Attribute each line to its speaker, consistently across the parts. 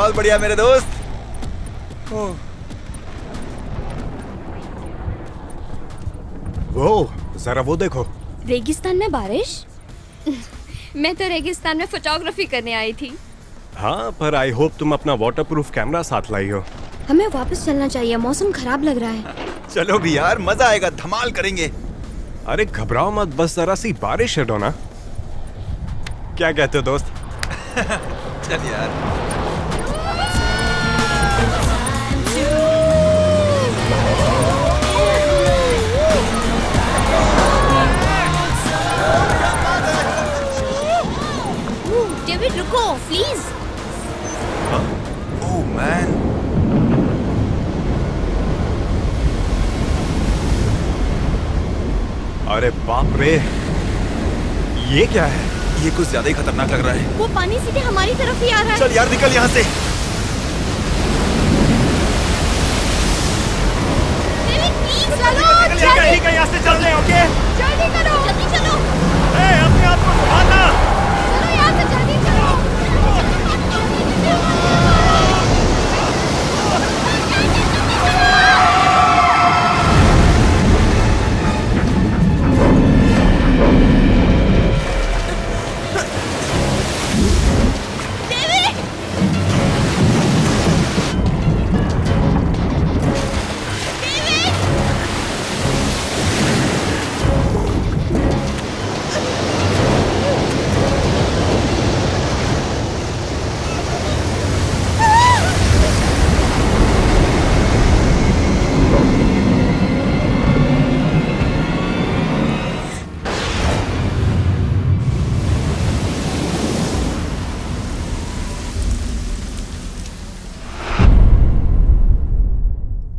Speaker 1: बहुत बढ़िया मेरे दोस्त।
Speaker 2: वो जरा वो देखो।
Speaker 3: रेगिस्तान में बारिश? मैं तो रेगिस्तान में फोटोग्राफी करने आई थी।
Speaker 2: हाँ, पर आई होप तुम अपना वाटरप्रूफ कैमरा साथ लाई हो।
Speaker 3: हमें वापस चलना चाहिए, मौसम खराब लग रहा है।
Speaker 1: चलो भी यार, मजा आएगा, धमाल करेंगे।
Speaker 2: अरे घबराओ मत, बस जरा सी बारिश है डोना। क्या कहते हो दोस्त?
Speaker 1: चल यार।
Speaker 3: डेविड रुको प्लीज।
Speaker 1: ओह मैन,
Speaker 2: अरे बाप रे, ये क्या है?
Speaker 1: ये कुछ ज्यादा ही खतरनाक लग रहा है।
Speaker 3: वो पानी सीधे हमारी तरफ ही आ रहा है।
Speaker 1: चल यार निकल यहाँ से।
Speaker 3: डेविड प्लीज चलो,
Speaker 2: ठीक है, यहाँ से चलते हैं। ओके,
Speaker 3: जल्दी करो, जल्दी चलो।
Speaker 2: अपने आप को संभालना।
Speaker 3: चलो यहाँ से जल्दी चलो।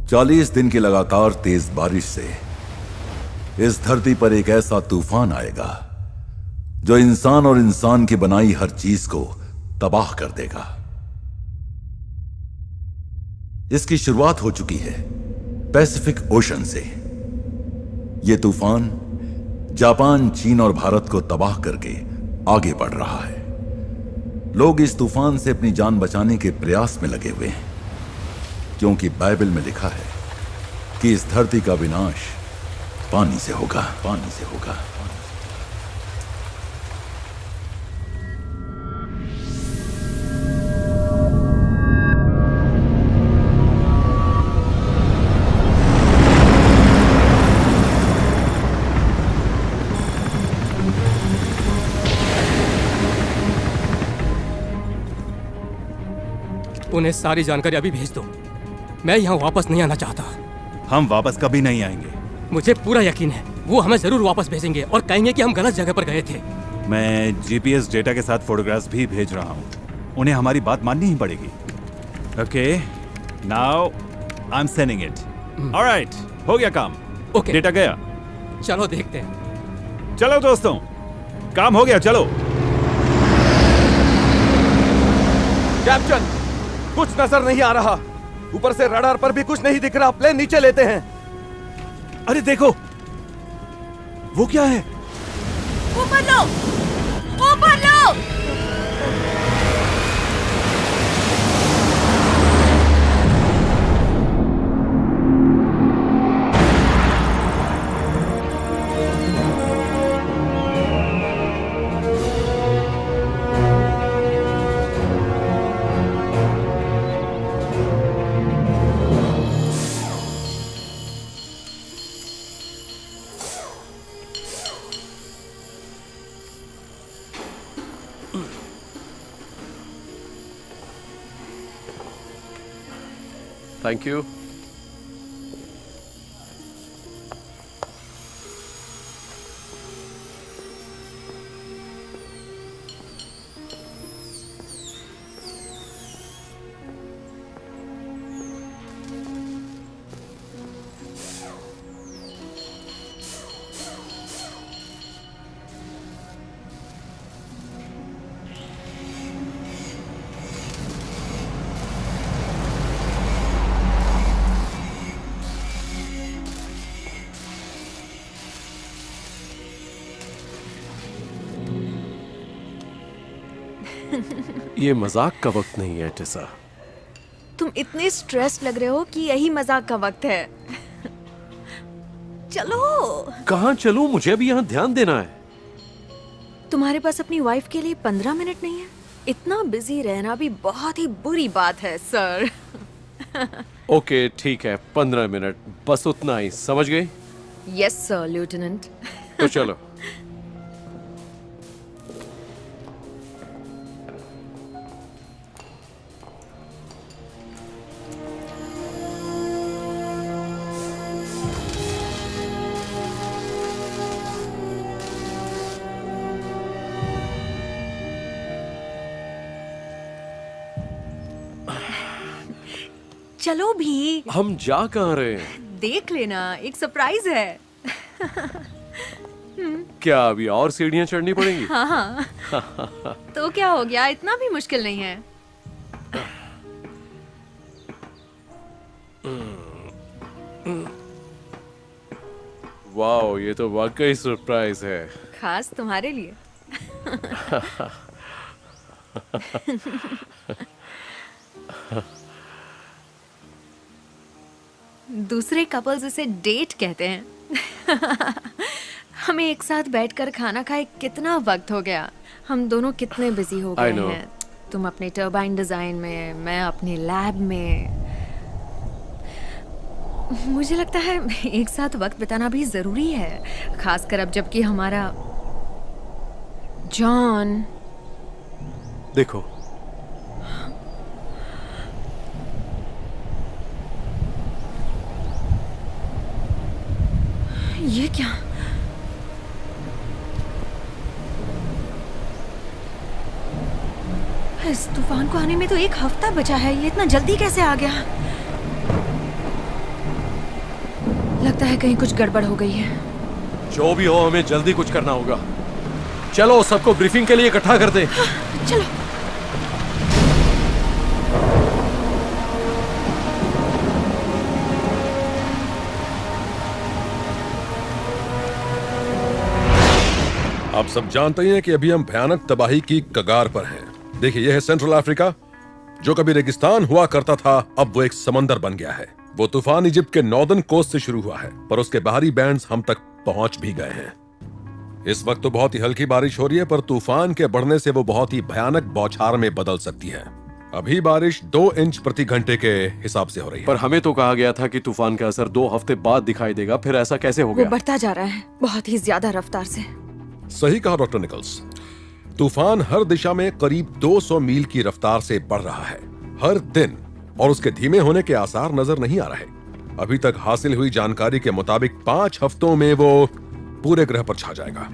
Speaker 4: चालीस दिन की लगातार तेज बारिश से इस धरती पर एक ऐसा तूफान आएगा जो इंसान और इंसान की बनाई हर चीज को तबाह कर देगा। इसकी शुरुआत हो चुकी है पैसिफिक ओशन से। यह तूफान जापान, चीन और भारत को तबाह करके आगे बढ़ रहा है। लोग इस तूफान से अपनी जान बचाने के प्रयास में लगे हुए हैं, क्योंकि बाइबल में लिखा है कि इस धरती का विनाश पानी से होगा, पानी से होगा।
Speaker 5: उन्हें सारी जानकारी अभी भेज दो। मैं यहाँ वापस नहीं आना चाहता।
Speaker 6: हम वापस कभी नहीं आएंगे।
Speaker 5: मुझे पूरा यकीन है वो हमें जरूर वापस भेजेंगे और कहेंगे कि हम गलत जगह पर गए थे।
Speaker 6: मैं जीपीएस डेटा के साथ फोटोग्राफ्स भी भेज रहा हूँ। उन्हें हमारी बात माननी ही पड़ेगी। Okay, now I am sending it. Alright, हो गया काम।
Speaker 5: ओके,
Speaker 6: डेटा गया।
Speaker 5: चलो देखते हैं।
Speaker 6: चलो दोस्तों, काम हो गया। चलो।
Speaker 7: कैप्टन, कुछ नजर नहीं आ रहा। ऊपर से रडार पर भी कुछ नहीं दिख रहा। प्लेन नीचे लेते हैं।
Speaker 6: अरे देखो, वो क्या है?
Speaker 3: ऊपर लो, ऊपर लो।
Speaker 7: Thank you. ये मजाक का वक्त नहीं है टिसा।
Speaker 8: इतने स्ट्रेस लग रहे हो कि यही मजाक का वक्त है। चलो।
Speaker 9: कहाँ चलूं? मुझे अभी यहाँ ध्यान देना है।
Speaker 8: तुम्हारे पास अपनी वाइफ के लिए 15 मिनट नहीं है? इतना बिजी रहना भी बहुत ही बुरी बात है सर।
Speaker 9: ओके ठीक है, 15 मिनट, बस उतना ही, समझ गए?
Speaker 8: Yes sir lieutenant.
Speaker 9: तो चलो।
Speaker 8: चलो भी।
Speaker 9: हम जा कहाँ रहे हैं?
Speaker 8: देख लेना, एक सरप्राइज है।
Speaker 9: क्या अभी और सीढ़ियाँ चढ़नी पड़ेंगी?
Speaker 8: हाँ। तो क्या हो गया, इतना भी मुश्किल नहीं है।
Speaker 9: वाओ, ये तो वाकई सरप्राइज है।
Speaker 8: खास तुम्हारे लिए। दूसरे कपल्स इसे डेट कहते हैं। हमें एक साथ बैठकर खाना खाए कितना वक्त हो गया। हम दोनों कितने बिजी हो गए हैं। तुम अपने टर्बाइन डिजाइन में, मैं अपने लैब में। मुझे लगता है एक साथ वक्त बिताना भी जरूरी है, खासकर अब जबकि हमारा जॉन।
Speaker 9: देखो,
Speaker 8: ये क्या? इस तूफान को आने में तो 1 हफ्ता बचा है, ये इतना जल्दी कैसे आ गया? लगता है कहीं कुछ गड़बड़ हो गई है।
Speaker 9: जो भी हो, हमें जल्दी कुछ करना होगा। चलो सबको ब्रीफिंग के लिए इकट्ठा कर दे।
Speaker 8: चलो।
Speaker 10: आप सब जानते हैं कि अभी हम भयानक तबाही की कगार पर हैं। देखिए, यह है सेंट्रल अफ्रीका, जो कभी रेगिस्तान हुआ करता था, अब वो एक समंदर बन गया है। वो तूफान इजिप्ट के नॉर्दर्न कोस्ट से शुरू हुआ है, पर उसके बाहरी बैंड्स हम तक पहुंच भी गए हैं। इस वक्त तो बहुत ही हल्की बारिश हो रही है, पर तूफान के बढ़ने से वो बहुत ही भयानक बौछार में बदल सकती है। अभी बारिश 2 इंच प्रति घंटे के हिसाब से हो रही है।
Speaker 9: पर हमें तो कहा गया था कि तूफान का असर 2 हफ्ते बाद दिखाई देगा, फिर ऐसा कैसे हो गया?
Speaker 8: वो बढ़ता जा रहा है, बहुत ही ज्यादा रफ्तार से।
Speaker 10: सही कहा डॉक्टर निकल्स। तूफान हर दिशा में करीब 200 मील की रफ्तार से बढ़ रहा है हर दिन, और उसके धीमे होने के आसार नजर नहीं आ रहे। अभी तक हासिल हुई जानकारी के मुताबिक 5 हफ्तों में वो पूरे ग्रह पर छा जाएगा।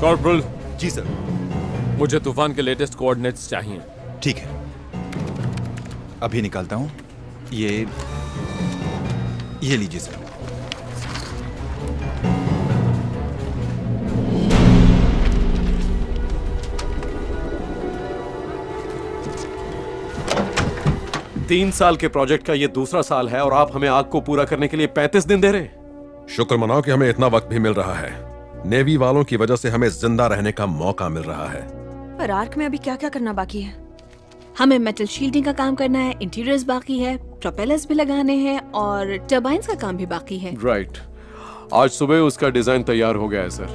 Speaker 7: कॉर्पोरल।
Speaker 1: जी सर।
Speaker 7: मुझे तूफान के लेटेस्ट कोऑर्डिनेट्स चाहिए।
Speaker 1: ठीक है, अभी निकालता हूं। ये लीजिए सर।
Speaker 9: तीन साल के प्रोजेक्ट का ये दूसरा साल है और आप हमें आग को पूरा करने के लिए 35 दिन दे रहे हैं।
Speaker 10: शुक्र मनाओ कि हमें इतना वक्त भी मिल रहा है। नेवी वालों की वजह से हमें जिंदा रहने का मौका मिल रहा है।
Speaker 8: पर आर्क में अभी क्या क्या करना बाकी है?
Speaker 11: हमें मेटल शील्डिंग का काम करना है, इंटीरियर्स बाकी है, प्रोपेलर्स भी लगाने हैं और टर्बाइन्स का काम भी बाकी है।
Speaker 9: राइट। आज सुबह उसका डिजाइन तैयार हो गया है सर।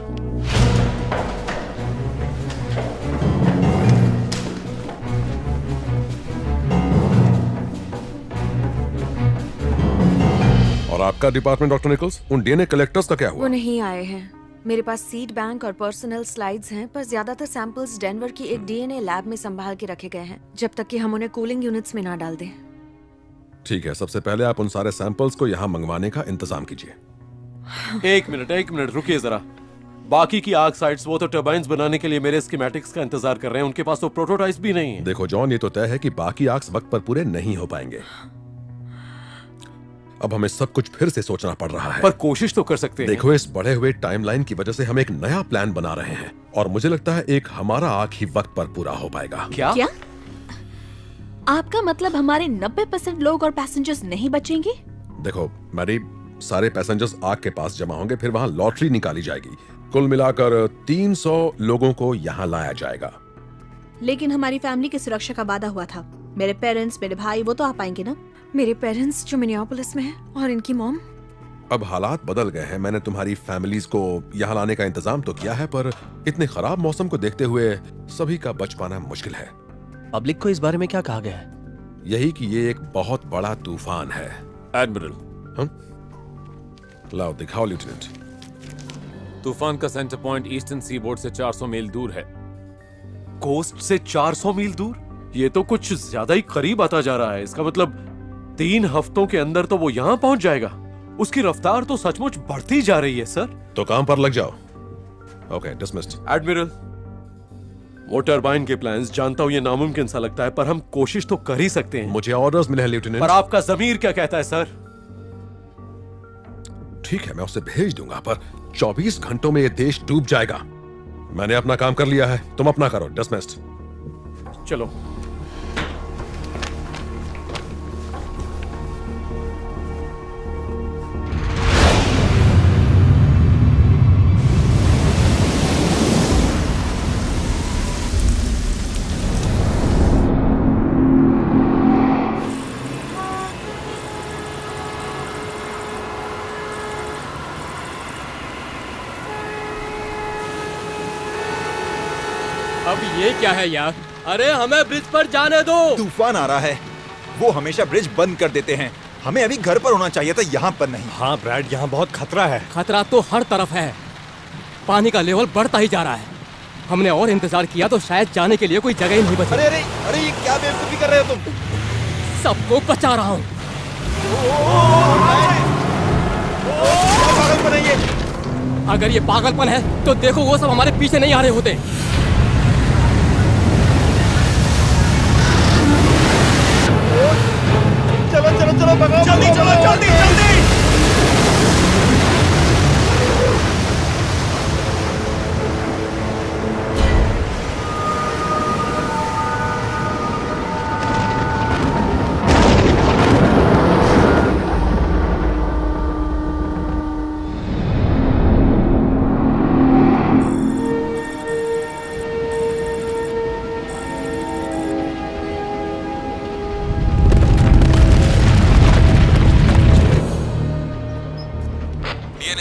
Speaker 10: और आपका डिपार्टमेंट डॉक्टर निकल्स, उन डीएनए कलेक्टर्स का क्या हुआ?
Speaker 8: वो नहीं आए हैं। मेरे पास सीड बैंक और पर्सनल स्लाइड्स हैं, पर ज्यादातर सैंपल्स डेनवर की एक डीएनए लैब में संभाल के रखे गए हैं, जब तक कि हम उन्हें कूलिंग यूनिट्स में ना डाल दें।
Speaker 10: ठीक है, सबसे पहले आप उन सारे सैंपल्स को यहाँ मंगवाने का इंतजाम कीजिए।
Speaker 9: एक मिनट रुकिए जरा। बाकी की आर्क साइट्स, वो तो टर्बाइन्स बनाने के लिए मेरे स्कीमेटिक्स का इंतजार कर रहे हैं। उनके पास तो प्रोटोटाइप्स भी नहीं है।
Speaker 10: देखो जॉन, ये तो तय है कि बाकी आर्क्स वक्त पर पूरे नहीं हो पाएंगे। अब हमें सब कुछ फिर से सोचना पड़ रहा है।
Speaker 9: पर कोशिश तो कर सकते हैं।
Speaker 10: देखो, इस बढ़े हुए टाइमलाइन की वजह से हम एक नया प्लान बना रहे हैं, और मुझे लगता है एक हमारा आर्क ही वक्त पर पूरा हो पाएगा।
Speaker 11: क्या? आपका मतलब हमारे 90% लोग और पैसेंजर्स नहीं बचेंगे?
Speaker 10: देखो मैरी, सारे पैसेंजर्स आग के पास जमा होंगे, फिर वहां लॉटरी निकाली जाएगी। कुल मिलाकर 300 लोगों को यहाँ लाया जाएगा।
Speaker 11: लेकिन हमारी फैमिली की सुरक्षा का वादा हुआ था। मेरे पेरेंट्स, मेरे भाई, वो तो आ पाएंगे ना?
Speaker 8: मेरे पेरेंट्स जो मिनियापोलिस में हैं और इनकी मॉम।
Speaker 10: अब हालात बदल गए हैं। मैंने तुम्हारी फैमिलीज को यहाँ लाने का इंतजाम तो किया है, पर इतने खराब मौसम को देखते हुए सभी का बच पाना मुश्किल है।
Speaker 5: पब्लिक को इस बारे में क्या कहा गया है?
Speaker 10: यही कि ये एक बहुत बड़ा तूफान है।
Speaker 9: एडमिरल,
Speaker 10: लाओ दिखाओ लेफ्टिनेंट।
Speaker 9: तूफान का सेंटर पॉइंट ईस्टर्न सीबोर्ड से 400 मील दूर है। कोस्ट से 400 मील दूर? ये तो कुछ ज्यादा ही करीब आता जा रहा है। इसका मतलब 3 हफ्तों के अंदर तो वो यहाँ पहुंच जाएगा। उसकी रफ्तार तो सचमुच बढ़ती जा रही है सर।
Speaker 10: तो काम पर लग जाओ। Okay, dismissed.
Speaker 9: एडमिरल, वो टरबाइन के प्लान्स, जानता हूं ये नामुमकिन सा लगता है, पर हम कोशिश तो कर ही सकते हैं।
Speaker 10: मुझे ऑर्डर्स मिले हैं लेफ्टिनेंट।
Speaker 9: पर आपका जमीर क्या कहता है सर?
Speaker 10: ठीक है, मैं उसे भेज दूंगा, पर 24 घंटों में ये देश डूब जाएगा। मैंने अपना काम कर लिया है, तुम अपना करो। डिसमिस्ड।
Speaker 9: चलो।
Speaker 5: अब ये क्या है यार? अरे हमें ब्रिज पर जाने दो।
Speaker 1: तूफान आ रहा है। वो हमेशा ब्रिज बंद कर देते हैं। हमें अभी घर पर होना चाहिए था, यहाँ पर नहीं।
Speaker 2: हाँ ब्रैड, यहाँ बहुत खतरा है।
Speaker 5: खतरा तो हर तरफ है। पानी का लेवल बढ़ता ही जा रहा है। हमने और इंतजार किया तो शायद जाने के लिए कोई जगह ही नहीं बची।
Speaker 1: अरे अरे अरे, ये क्या बेवकूफी कर रहे हो तुम?
Speaker 5: सबको बचा रहा हूँ।
Speaker 1: पागलपन है ये।
Speaker 5: अगर ये पागलपन है तो देखो वो सब हमारे पीछे नहीं आ रहे होते।
Speaker 1: चलो चलो चलो, भगाओ, जल्दी चलो, जल्दी जल्दी।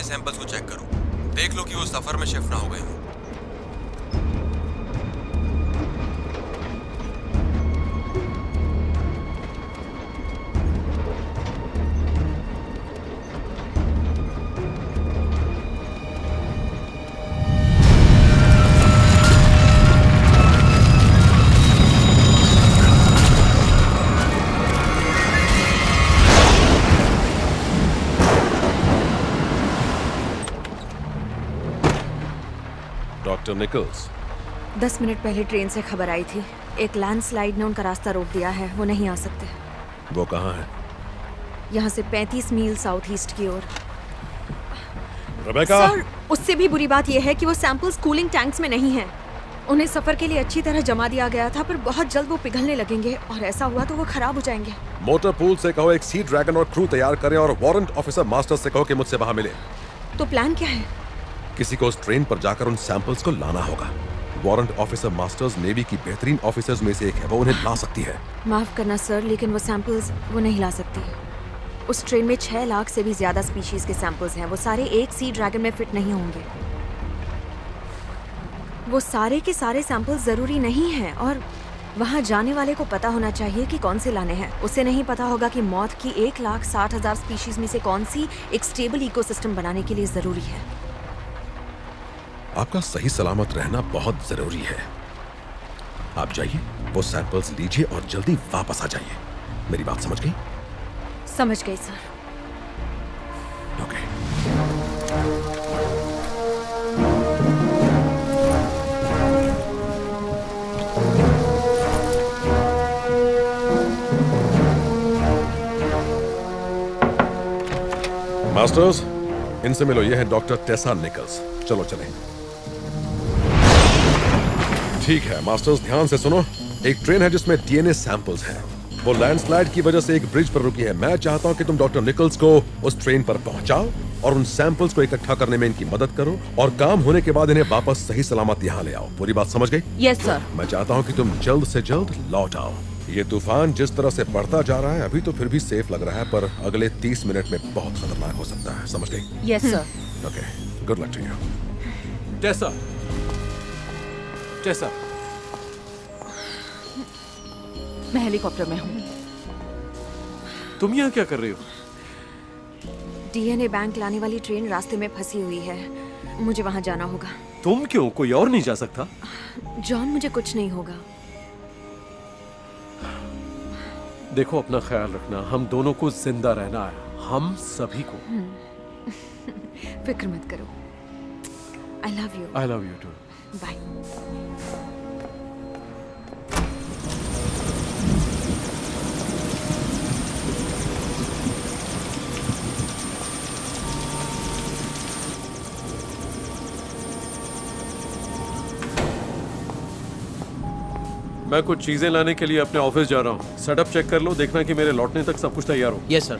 Speaker 12: सैंपल्स को चेक करो, देख लो कि वो सफर में शिफ्ट ना हो गए हो।
Speaker 10: डॉक्टर निकल्स,
Speaker 8: 10 मिनट पहले ट्रेन से खबर आई थी। एक लैंडस्लाइड ने उनका रास्ता रोक दिया है, वो नहीं आ सकते।
Speaker 10: वो कहाँ है?
Speaker 8: यहाँ से 35 मील साउथ ईस्ट की ओर।
Speaker 10: रेबेका!
Speaker 8: सर, उससे भी बुरी बात यह है कि वो सैंपल्स कूलिंग टैंक्स में नहीं हैं। उन्हें सफर के लिए अच्छी तरह जमा दिया गया था, पर बहुत जल्द वो पिघलने लगेंगे और ऐसा हुआ तो वो खराब हो जाएंगे।
Speaker 10: मोटर पूल से कहो एक सी ड्रैगन और क्रू तैयार करें और वारंट ऑफिसर मास्टर्स से कहो कि मुझसे वहां मिले।
Speaker 8: तो प्लान क्या है?
Speaker 10: किसी को उस ट्रेन पर जाकर उन सैंपल्स को लाना होगा। वारंट ऑफिसर मास्टर्स नेवी की बेहतरीन ऑफिसर्स में से एक है, वो उन्हें ला सकती है।
Speaker 8: माफ करना सर, लेकिन वो सैंपल्स वो नहीं ला सकती। उस ट्रेन में 6 लाख से भी ज्यादा स्पीशीज के सैंपल्स हैं। वो सारे एक सी ड्रैगन में फिट नहीं होंगे। वो सारे के सारे सैंपल्स जरूरी नहीं हैं और वहाँ जाने वाले को पता होना चाहिए कि कौन से लाने हैं। उसे नहीं पता होगा कि मौत की 1,60,000 स्पीशीज में से कौन सी एक स्टेबल इकोसिस्टम बनाने के लिए जरूरी है।
Speaker 10: आपका सही सलामत रहना बहुत जरूरी है। आप जाइए, वो सैंपल्स लीजिए और जल्दी वापस आ जाइए। मेरी बात समझ गई?
Speaker 8: समझ गई सर।
Speaker 10: ओके। मास्टर्स, इनसे मिलो। ये है डॉक्टर टेसा निकल्स। चलो चलें। ठीक है मास्टर्स, ध्यान से सुनो। एक ट्रेन है जिसमें डीएनए सैंपल्स हैं। वो लैंडस्लाइड की वजह से एक ब्रिज पर रुकी है। मैं चाहता हूँ कि तुम डॉक्टर निकल्स को उस ट्रेन पर पहुंचाओ और उन सैंपल्स को इकट्ठा करने में इनकी मदद करो और काम होने के बाद इन्हें वापस सही सलामत यहाँ ले आओ। पूरी बात समझ गई?
Speaker 11: Yes sir.
Speaker 10: मैं चाहता हूँ कि तुम जल्द से जल्द लौट आओ। ये तूफान जिस तरह से बढ़ता जा रहा है अभी तो फिर भी सेफ लग रहा है, पर अगले 30 मिनट में बहुत खतरनाक हो सकता है। समझ गई?
Speaker 11: Yes sir.
Speaker 10: Okay, good luck to you.
Speaker 9: Tessa, Tessa,
Speaker 11: मैं हेलीकॉप्टर में हूँ।
Speaker 9: तुम यहाँ क्या कर रही हो?
Speaker 8: डीएनए बैंक लाने वाली ट्रेन रास्ते में फंसी हुई है, मुझे वहां जाना होगा।
Speaker 9: तुम क्यों? कोई और नहीं जा सकता?
Speaker 8: जॉन, मुझे कुछ नहीं होगा।
Speaker 9: देखो, अपना ख्याल रखना। हम दोनों को जिंदा रहना है, हम सभी को।
Speaker 8: फिक्र मत करो। I love you.
Speaker 9: I love you too.
Speaker 8: Bye.
Speaker 9: मैं कुछ चीजें लाने के लिए अपने ऑफिस जा रहा हूँ। सेटअप चेक कर लो, देखना कि मेरे लौटने तक सब कुछ तैयार हो।
Speaker 5: Yes sir.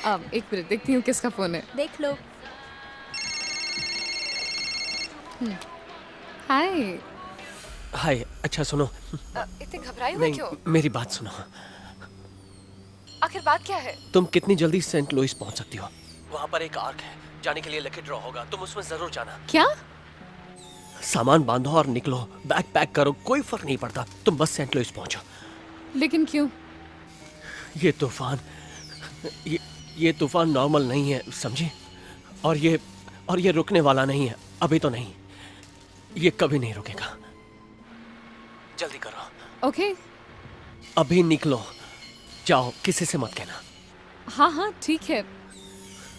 Speaker 13: अब एक मिनट, देखती हूँ किसका फोन है।
Speaker 3: देख लो।
Speaker 13: हाय।
Speaker 5: हाय। अच्छा सुनो।
Speaker 13: इतने घबराए हुए क्यों?
Speaker 5: मेरी बात सुनो।
Speaker 13: आखिर बात क्या है?
Speaker 5: तुम कितनी जल्दी सेंट लुइस पहुंच सकती हो? वहाँ पर एक आर्क है, जाने के लिए लकी ड्रॉ होगा, तुम उसमें जरूर जाना।
Speaker 13: क्या?
Speaker 5: सामान बांधो और निकलो, बैग पैक करो, कोई फर्क नहीं पड़ता, तुम बस सेंट लुइस पहुंचो।
Speaker 13: लेकिन क्यों?
Speaker 5: ये तूफान नॉर्मल नहीं है, समझी? और ये रुकने वाला नहीं है, अभी तो नहीं, ये कभी नहीं रुकेगा। जल्दी करो।
Speaker 13: ओके।
Speaker 5: अभी निकलो, जाओ, किसी से मत कहना।
Speaker 13: हाँ हाँ ठीक है।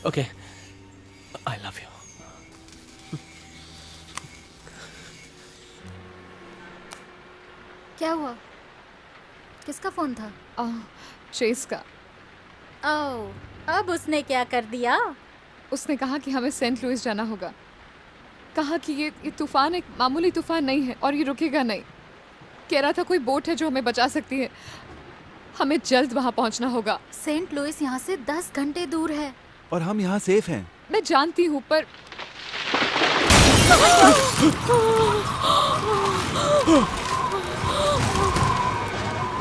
Speaker 5: Okay, I love you.
Speaker 3: क्या हुआ? किसका फोन था?
Speaker 13: चेस का।
Speaker 3: ओह, अब उसने क्या कर दिया?
Speaker 13: उसने कहा कि हमें सेंट लुइस जाना होगा। कहा कि ये तूफान एक मामूली तूफान नहीं है और ये रुकेगा नहीं। कह रहा था कोई बोट है जो हमें बचा सकती है। हमें जल्द वहां पहुंचना होगा।
Speaker 3: सेंट लुइस यहाँ से 10 घंटे दूर है।
Speaker 1: और हम यहाँ सेफ हैं।
Speaker 13: मैं जानती हूँ, पर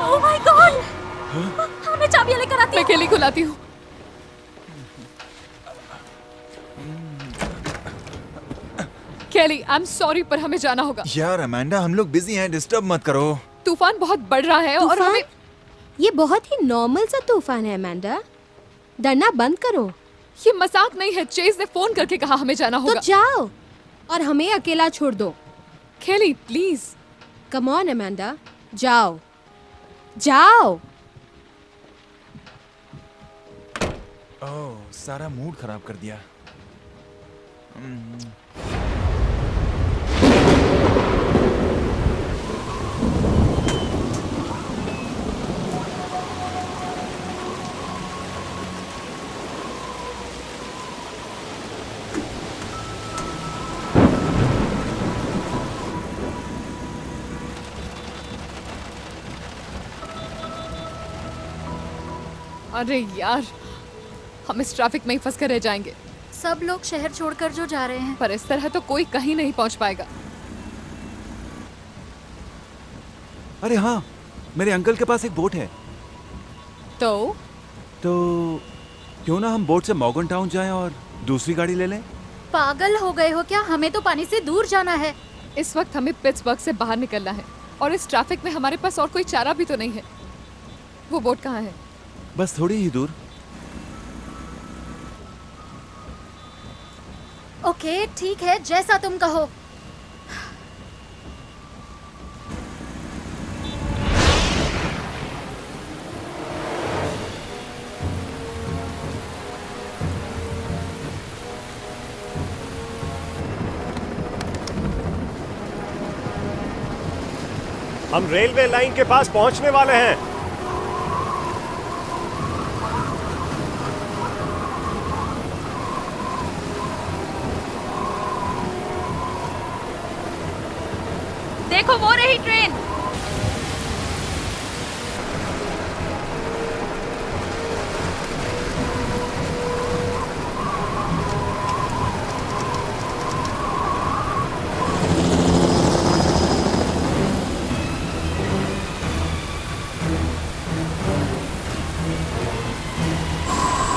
Speaker 3: ओह माय गॉड! हमें चाबियां लेकर आती
Speaker 13: मैं केली को लाती हूँ। केली, आई एम सॉरी, पर हमें जाना होगा।
Speaker 1: यार अमेंडा, हम लोग बिजी हैं, डिस्टर्ब मत करो।
Speaker 13: तूफान बहुत बढ़ रहा है और हमें।
Speaker 14: ये बहुत ही नॉर्मल सा तूफान है अमेंडा, डरना बंद करो।
Speaker 13: ये मजाक नहीं है। चेज ने फोन करके कहा हमें जाना होगा।
Speaker 14: तो जाओ और हमें अकेला छोड़ दो।
Speaker 13: केली प्लीज।
Speaker 14: कम ऑन अमेंडा, जाओ जाओ।
Speaker 1: ओह, सारा मूड खराब कर दिया।
Speaker 13: अरे यार, हम इस ट्रैफिक में ही फंस कर रह जाएंगे।
Speaker 3: सब लोग शहर छोड़कर जो जा रहे हैं।
Speaker 13: पर इस तरह तो कोई कहीं नहीं पहुंच पाएगा।
Speaker 6: अरे हाँ, मेरे अंकल के पास एक बोट है।
Speaker 13: तो
Speaker 6: क्यों ना हम बोट से मॉर्गन टाउन जाएं और दूसरी गाड़ी ले लें?
Speaker 3: पागल हो गए हो क्या? हमें तो पानी से दूर जाना है।
Speaker 13: इस वक्त हमें पिट्सबर्ग से बाहर निकलना है और इस ट्रैफिक में हमारे पास और कोई चारा भी तो नहीं है। वो बोट कहाँ है?
Speaker 6: बस थोड़ी ही दूर।
Speaker 3: ओके ठीक है, जैसा तुम कहो।
Speaker 15: हम रेलवे लाइन के पास पहुंचने वाले हैं।
Speaker 11: देखो वो रही ट्रेन।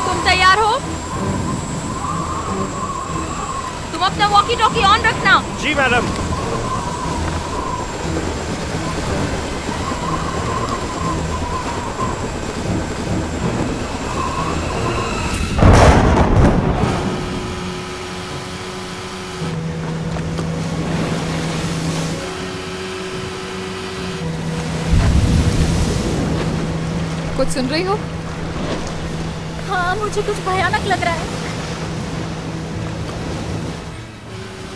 Speaker 11: तुम तैयार हो? तुम अपना वॉकी टॉकी ऑन रखना।
Speaker 15: जी मैडम।
Speaker 13: कुछ सुन रही हो?
Speaker 11: हाँ, मुझे कुछ भयानक लग रहा है।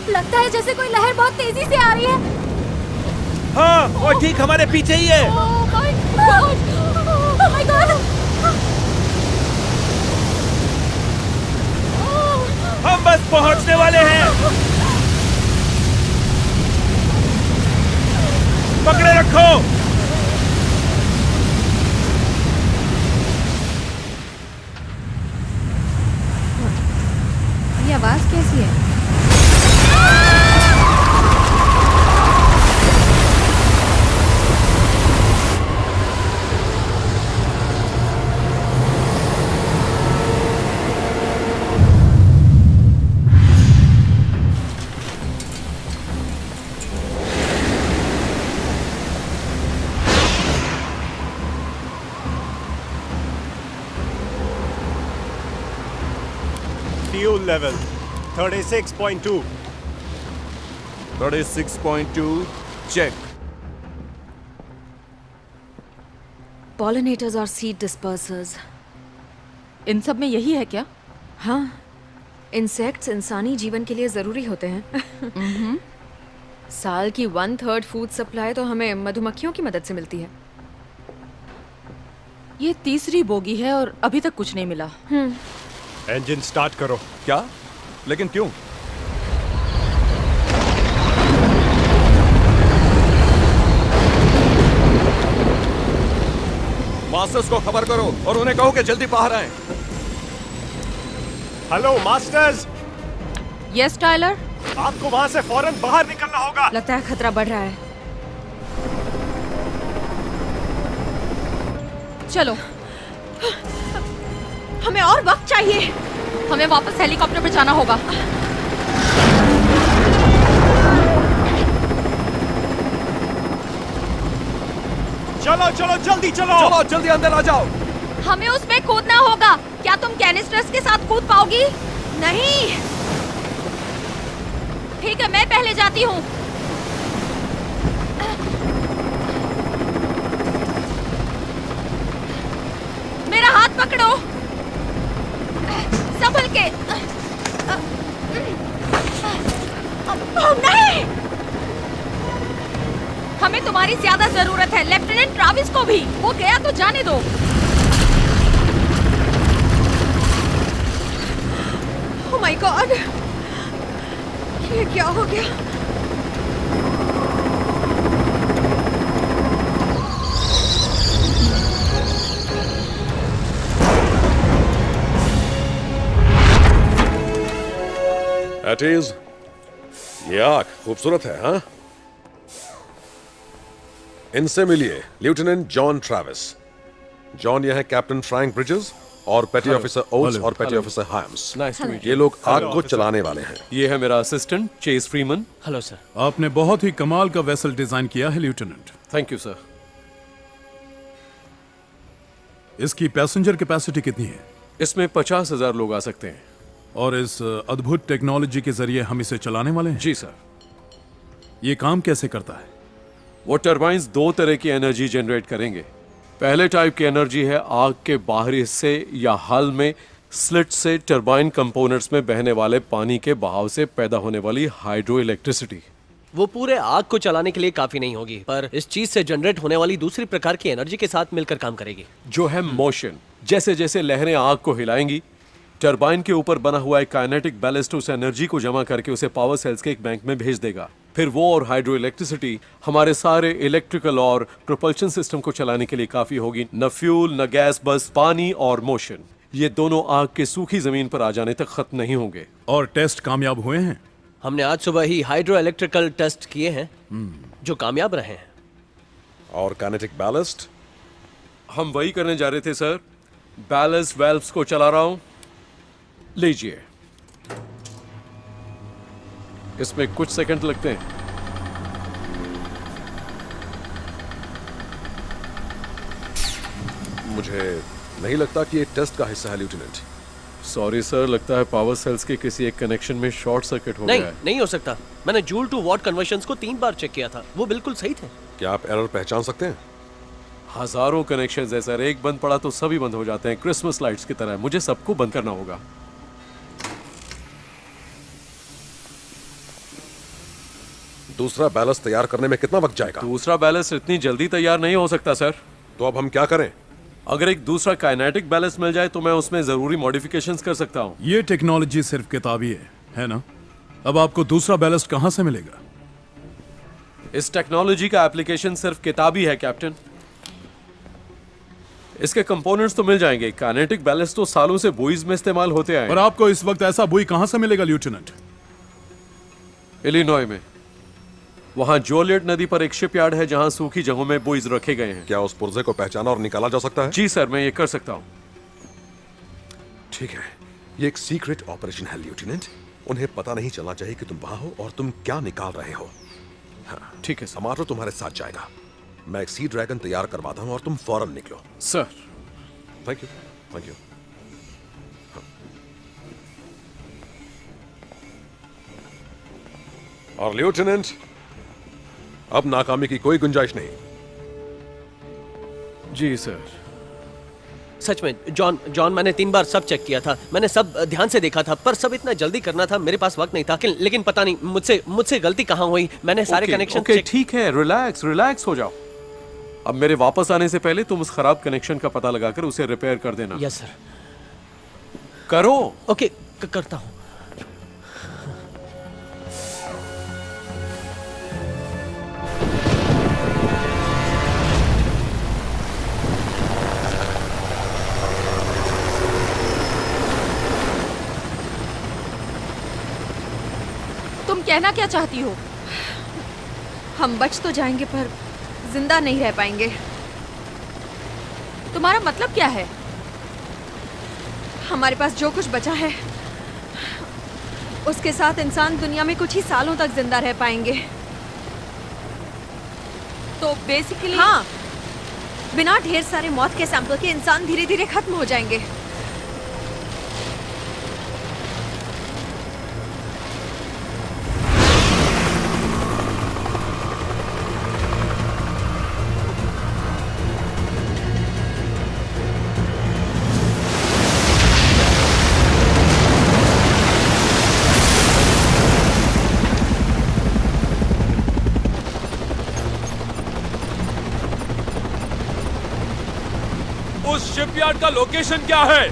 Speaker 14: लगता है जैसे कोई लहर बहुत तेजी से आ रही है।
Speaker 7: हाँ, वो ठीक हमारे पीछे ही है।
Speaker 14: Oh my God! Oh my God!
Speaker 7: हम बस पहुंचने वाले हैं। पकड़े रखो।
Speaker 3: ये आवाज कैसी है?
Speaker 15: Fuel level 36.2।
Speaker 2: 36.2 चेक।
Speaker 8: Pollinators और seed dispersers।
Speaker 11: इन सब में यही है क्या?
Speaker 8: हाँ, इंसेक्ट्स इंसानी जीवन के लिए जरूरी होते हैं। साल की 1/3 फूड सप्लाई तो हमें मधुमक्खियों की मदद से मिलती है।
Speaker 11: ये तीसरी बोगी है और अभी तक कुछ नहीं मिला।
Speaker 15: इंजन स्टार्ट करो।
Speaker 1: क्या? लेकिन क्यों?
Speaker 7: मास्टर्स को खबर करो और उन्हें कहो कि जल्दी बाहर आएं।
Speaker 15: Hello masters.
Speaker 11: Yes Tyler.
Speaker 15: आपको वहां से फौरन बाहर निकलना होगा।
Speaker 8: लगता है खतरा बढ़ रहा है।
Speaker 11: चलो, हमें और वक्त चाहिए। हमें वापस हेलीकॉप्टर पे जाना होगा।
Speaker 15: चलो चलो जल्दी चलो।
Speaker 7: चलो जल्दी अंदर आ जाओ।
Speaker 11: हमें उसमें कूदना होगा। क्या तुम कैनिस्टर्स के साथ कूद पाओगी? नहीं। ठीक है, मैं पहले जाती हूँ। मेरा हाथ पकड़ो। संभल के। नहीं, हमें तुम्हारी ज्यादा जरूरत है। लेफ्टिनेंट ट्राविस को भी। वो गया तो जाने दो। ओह माय गॉड, ये क्या हो गया?
Speaker 10: एटीज, ये आग खूबसूरत है। हाँ, इनसे मिलिए, लेफ्टिनेंट जॉन ट्रैविस। जॉन ये है कैप्टन फ्रैंक ब्रिजेस और पेटी ऑफिसर ओट्स और पेटी ऑफिसर हाम्स।
Speaker 5: नाइस टू मीट
Speaker 10: ये लोग आग को चलाने वाले हैं।
Speaker 9: ये है मेरा assistant Chase Freeman.
Speaker 5: Hello sir.
Speaker 16: आपने बहुत ही कमाल का वेसल डिजाइन किया है लेफ्टिनेंट।
Speaker 9: Thank you sir.
Speaker 16: इसकी पैसेंजर कैपेसिटी कितनी है?
Speaker 9: इसमें 50,000 लोग आ सकते हैं।
Speaker 16: और इस अद्भुत टेक्नोलॉजी के जरिए हम इसे चलाने वाले हैं?
Speaker 9: जी सर।
Speaker 16: ये काम कैसे करता है?
Speaker 9: वो टरबाइंस 2 तरह की एनर्जी जनरेट करेंगे। पहले टाइप की एनर्जी है आग के बाहरी हिस्से या हल में स्लिट से टरबाइन कंपोनेंट्स में बहने वाले पानी के बहाव से पैदा होने वाली हाइड्रो इलेक्ट्रिसिटी।
Speaker 5: वो पूरे आग को चलाने के लिए काफी नहीं होगी, पर इस चीज से जनरेट होने वाली दूसरी प्रकार की एनर्जी के साथ मिलकर काम करेगी,
Speaker 9: जो है मोशन। जैसे जैसे लहरें आग को हिलाएंगी, टरबाइन के ऊपर बना हुआ एक काइनेटिक बैलेस्ट उस एनर्जी को जमा करके उसे पावर सेल्स के एक बैंक में भेज देगा। फिर वो और हाइड्रो इलेक्ट्रिसिटी हमारे सारे इलेक्ट्रिकल और प्रोपल्शन सिस्टम को चलाने के लिए काफी होगी। न फ्यूल, न गैस, बस पानी और मोशन। ये दोनों आग के सूखी जमीन पर आ जाने तक खत्म नहीं होंगे।
Speaker 16: और टेस्ट कामयाब हुए हैं?
Speaker 5: हमने आज सुबह ही हाइड्रो इलेक्ट्रिकल टेस्ट किए हैं जो कामयाब रहे हैं।
Speaker 10: और काइनेटिक बैलेस्ट?
Speaker 9: हम वही करने जा रहे थे सर। बैलेंस वेल्व्स को चला रहा हूं, लीजिए। इसमें कुछ सेकंड लगते हैं।
Speaker 10: मुझे नहीं लगता कि ये टेस्ट का हिस्सा है लेफ्टिनेंट।
Speaker 9: सॉरी सर, लगता है पावर सेल्स के किसी एक कनेक्शन में शॉर्ट सर्किट हो गया है।
Speaker 5: नहीं हो सकता। मैंने जूल टू वॉट कन्वर्जन्स को 3 बार चेक किया था, वो बिल्कुल सही थे।
Speaker 10: क्या आप एरर पहचान सकते हैं?
Speaker 9: हजारों कनेक्शंस है सर, एक बंद पड़ा तो सभी बंद हो जाते हैं, क्रिसमस लाइट्स की तरह। मुझे सबको बंद करना होगा।
Speaker 10: दूसरा बैलेंस तैयार करने में कितना वक्त जाएगा?
Speaker 9: दूसरा बैलेंस इतनी जल्दी तैयार नहीं हो सकता सर।
Speaker 10: तो अब हम क्या करें?
Speaker 9: अगर एक दूसरा काइनेटिक बैलेंस मिल जाए तो मैं उसमें जरूरी मॉडिफिकेशंस कर सकता हूं।
Speaker 16: ये टेक्नोलॉजी सिर्फ किताबी है ना? अब आपको दूसरा बैलेंस कहां से मिलेगा?
Speaker 9: इस टेक्नोलॉजी का एप्लीकेशन सिर्फ किताबी है कैप्टन। इसके कंपोनेंट्स तो मिल जाएंगे। काइनेटिक बैलेंस तो सालों से बुईज में इस्तेमाल होते आए।
Speaker 16: और आपको इस वक्त ऐसा बुई कहां से मिलेगा लेफ्टिनेंट?
Speaker 9: इलिनॉय में। वहां जोलियट नदी पर एक शिपयार्ड है जहां सूखी जगहों में बुईज रखे गए हैं।
Speaker 10: क्या उस पुर्जे को पहचाना और निकाला जा सकता है?
Speaker 9: जी सर, मैं ये कर सकता हूं।
Speaker 10: ठीक है, ये एक सीक्रेट ऑपरेशन है लेफ्टिनेंट। उन्हें पता नहीं चलना चाहिए कि तुम वहां हो और तुम क्या निकाल रहे हो। हाँ,
Speaker 9: ठीक है।
Speaker 10: समारोह तुम्हारे साथ जाएगा। मैं एक सी ड्रैगन तैयार करवाता हूं और तुम फौरन निकलो।
Speaker 9: Sir.
Speaker 10: Thank you, thank you. और लेफ्टिनेंट, अब नाकामी की कोई गुंजाइश नहीं।
Speaker 9: जी सर।
Speaker 5: सच में जॉन मैंने 3 बार सब चेक किया था। मैंने सब ध्यान से देखा था, पर सब इतना जल्दी करना था, मेरे पास वक्त नहीं था। लेकिन पता नहीं मुझसे गलती कहां हुई। मैंने सारे कनेक्शन
Speaker 9: ठीक है, रिलैक्स हो जाओ। अब मेरे वापस आने से पहले तुम उस खराब कनेक्शन का पता लगाकर उसे रिपेयर कर देना।
Speaker 5: Yes sir.
Speaker 9: करो।
Speaker 5: ओके, करता हूं।
Speaker 8: तुम कहना क्या चाहती हो? हम बच तो जाएंगे पर जिंदा नहीं रह पाएंगे। तुम्हारा मतलब क्या है? हमारे पास जो कुछ बचा है उसके साथ इंसान दुनिया में कुछ ही सालों तक जिंदा रह पाएंगे। तो बेसिकली हाँ, बिना ढेर सारे मौत के सैंपल के इंसान धीरे धीरे खत्म हो जाएंगे।
Speaker 9: शिपयार्ड का लोकेशन क्या है?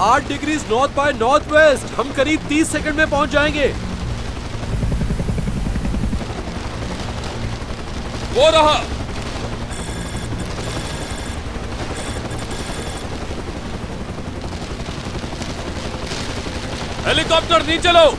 Speaker 9: 8 degrees north bye north west. हम करीब 30 सेकंड में पहुंच जाएंगे। वो रहा। हेलीकॉप्टर नीचे लो।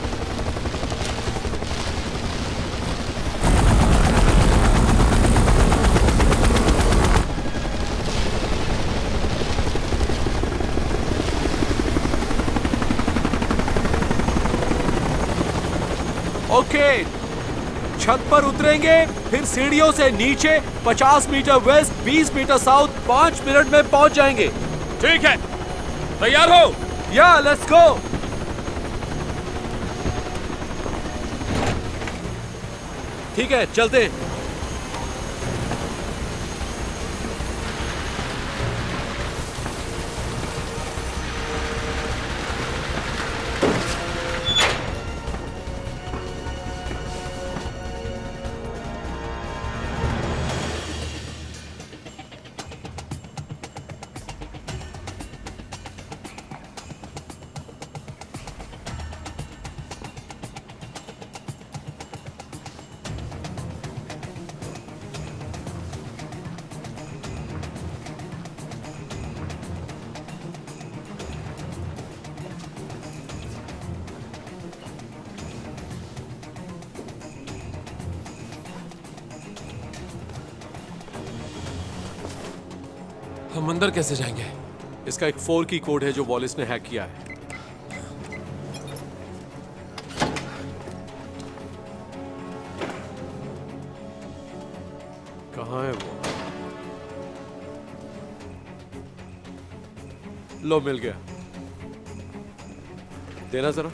Speaker 9: ओके, छत पर उतरेंगे, फिर सीढ़ियों से नीचे 50 metre west, 20 metre south, 5 minute में पहुंच जाएंगे। ठीक है, तैयार हो? या लेट्स गो। ठीक है, चलते हैं। हम अंदर कैसे जाएंगे?
Speaker 5: इसका एक 4 की कोड है जो वॉलिस ने हैक किया है। कहाँ है वो? लो, मिल गया। देना जरा।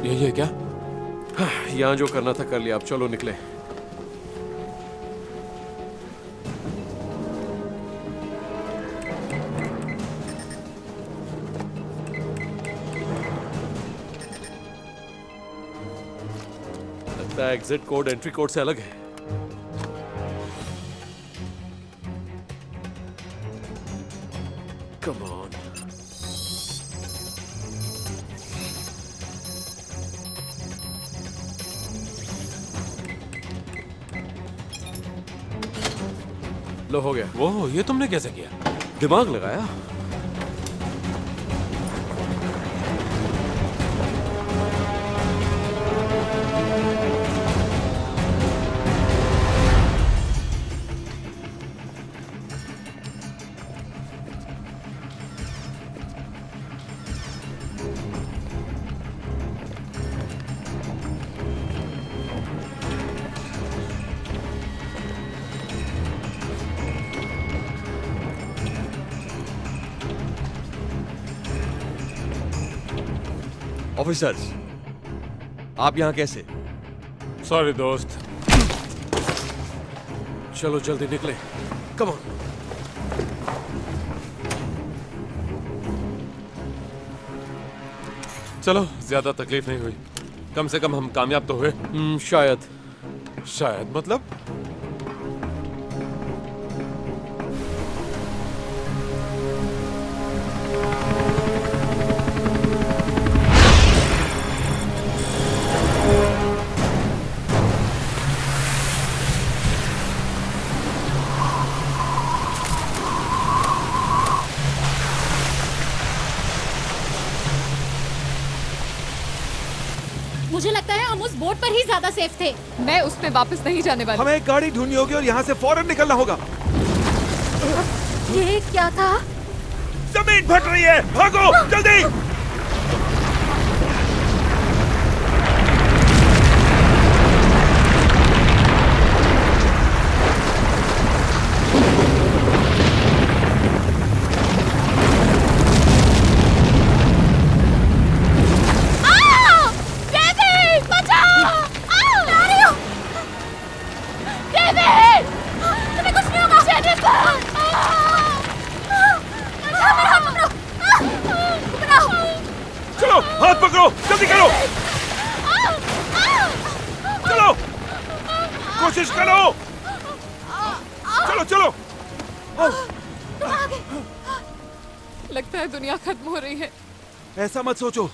Speaker 9: यही है क्या?
Speaker 5: यहां जो करना था कर लिया, अब चलो निकले। लगता है एग्जिट कोड एंट्री कोड से अलग है। Come on. लो, हो गया।
Speaker 9: वो ये तुमने कैसे किया?
Speaker 5: दिमाग लगाया।
Speaker 7: ऑफिसर्स, आप यहां कैसे?
Speaker 9: सॉरी दोस्त।
Speaker 5: चलो जल्दी निकले। Come on.
Speaker 9: चलो, ज्यादा तकलीफ नहीं हुई। कम से कम हम कामयाब तो हुए।
Speaker 5: शायद।
Speaker 9: शायद मतलब?
Speaker 3: मुझे लगता है हम उस बोट पर ही ज्यादा सेफ थे।
Speaker 13: मैं उस पे वापस नहीं जाने वाली।
Speaker 1: हमें एक गाड़ी ढूंढनी होगी और यहाँ से फौरन निकलना होगा।
Speaker 8: ये क्या था?
Speaker 1: जमीन फट रही है, भागो जल्दी। चलो, हाथ पकड़ो, जल्दी करो। चलो, कोशिश करो। चलो चलो।
Speaker 13: लगता है दुनिया खत्म हो रही है।
Speaker 1: ऐसा मत सोचो,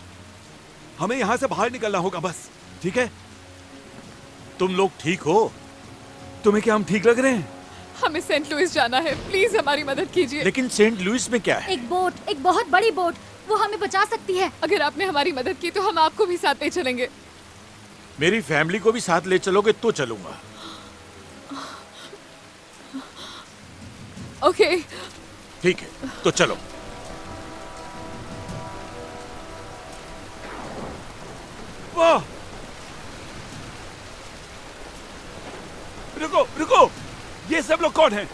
Speaker 1: हमें यहाँ से बाहर निकलना होगा बस। ठीक है? तुम लोग ठीक हो? तुम्हें क्या हम ठीक लग रहे हैं?
Speaker 13: हमें सेंट लुइस जाना है, प्लीज हमारी मदद कीजिए।
Speaker 1: लेकिन सेंट लुइस में क्या है?
Speaker 3: एक बोट, एक बहुत बड़ी बोट, वो हमें बचा सकती है।
Speaker 13: अगर आपने हमारी मदद की तो हम आपको भी साथ ले चलेंगे।
Speaker 15: मेरी फैमिली को भी साथ ले चलोगे तो चलूंगा।
Speaker 13: ओके,
Speaker 15: ठीक है, तो चलो।
Speaker 1: वाह! रुको रुको, ये सब लोग कौन हैं?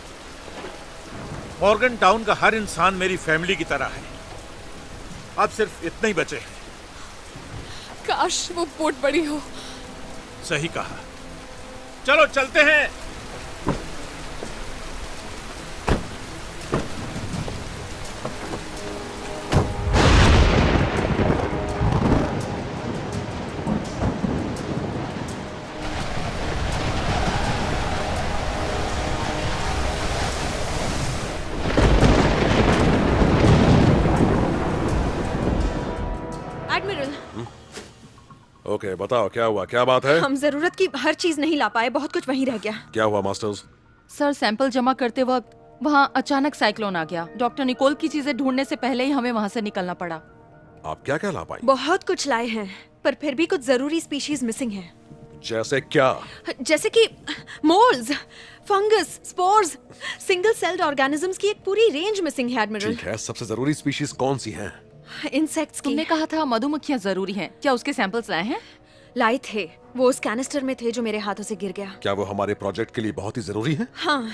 Speaker 15: मॉर्गन टाउन का हर इंसान मेरी फैमिली की तरह है। अब सिर्फ इतने ही बचे हैं।
Speaker 13: काश वो बोट बड़ी हो।
Speaker 15: सही कहा। चलो चलते हैं।
Speaker 10: ओके, बताओ क्या हुआ, क्या बात है?
Speaker 17: हम जरूरत की हर चीज नहीं ला पाए, बहुत कुछ वहीं रह गया।
Speaker 10: क्या हुआ मास्टर्स?
Speaker 18: सर सैंपल जमा करते वक्त वहाँ अचानक साइक्लोन आ गया। डॉक्टर निकोल की चीजें ढूंढने से पहले ही हमें वहाँ से निकलना पड़ा।
Speaker 10: आप क्या क्या ला पाई?
Speaker 17: बहुत कुछ लाए हैं, पर फिर भी कुछ जरूरी स्पीशीज मिसिंग हैं।
Speaker 10: जैसे क्या?
Speaker 17: जैसे कि moulds, fungus, spores, single celled organisms की एक पूरी रेंज मिसिंग है एडमिरल।
Speaker 10: ठीक है, सबसे जरूरी स्पीशीज कौन सी हैं?
Speaker 17: इंसेक्ट्स की।
Speaker 18: तुमने कहा था मधुमक्खियाँ जरूरी हैं, क्या उसके सैंपल्स लाए हैं?
Speaker 17: लाए थे, वो उस कैनिस्टर में थे जो मेरे हाथों से गिर गया।
Speaker 10: क्या वो हमारे प्रोजेक्ट के लिए बहुत ही जरूरी है?
Speaker 17: हाँ,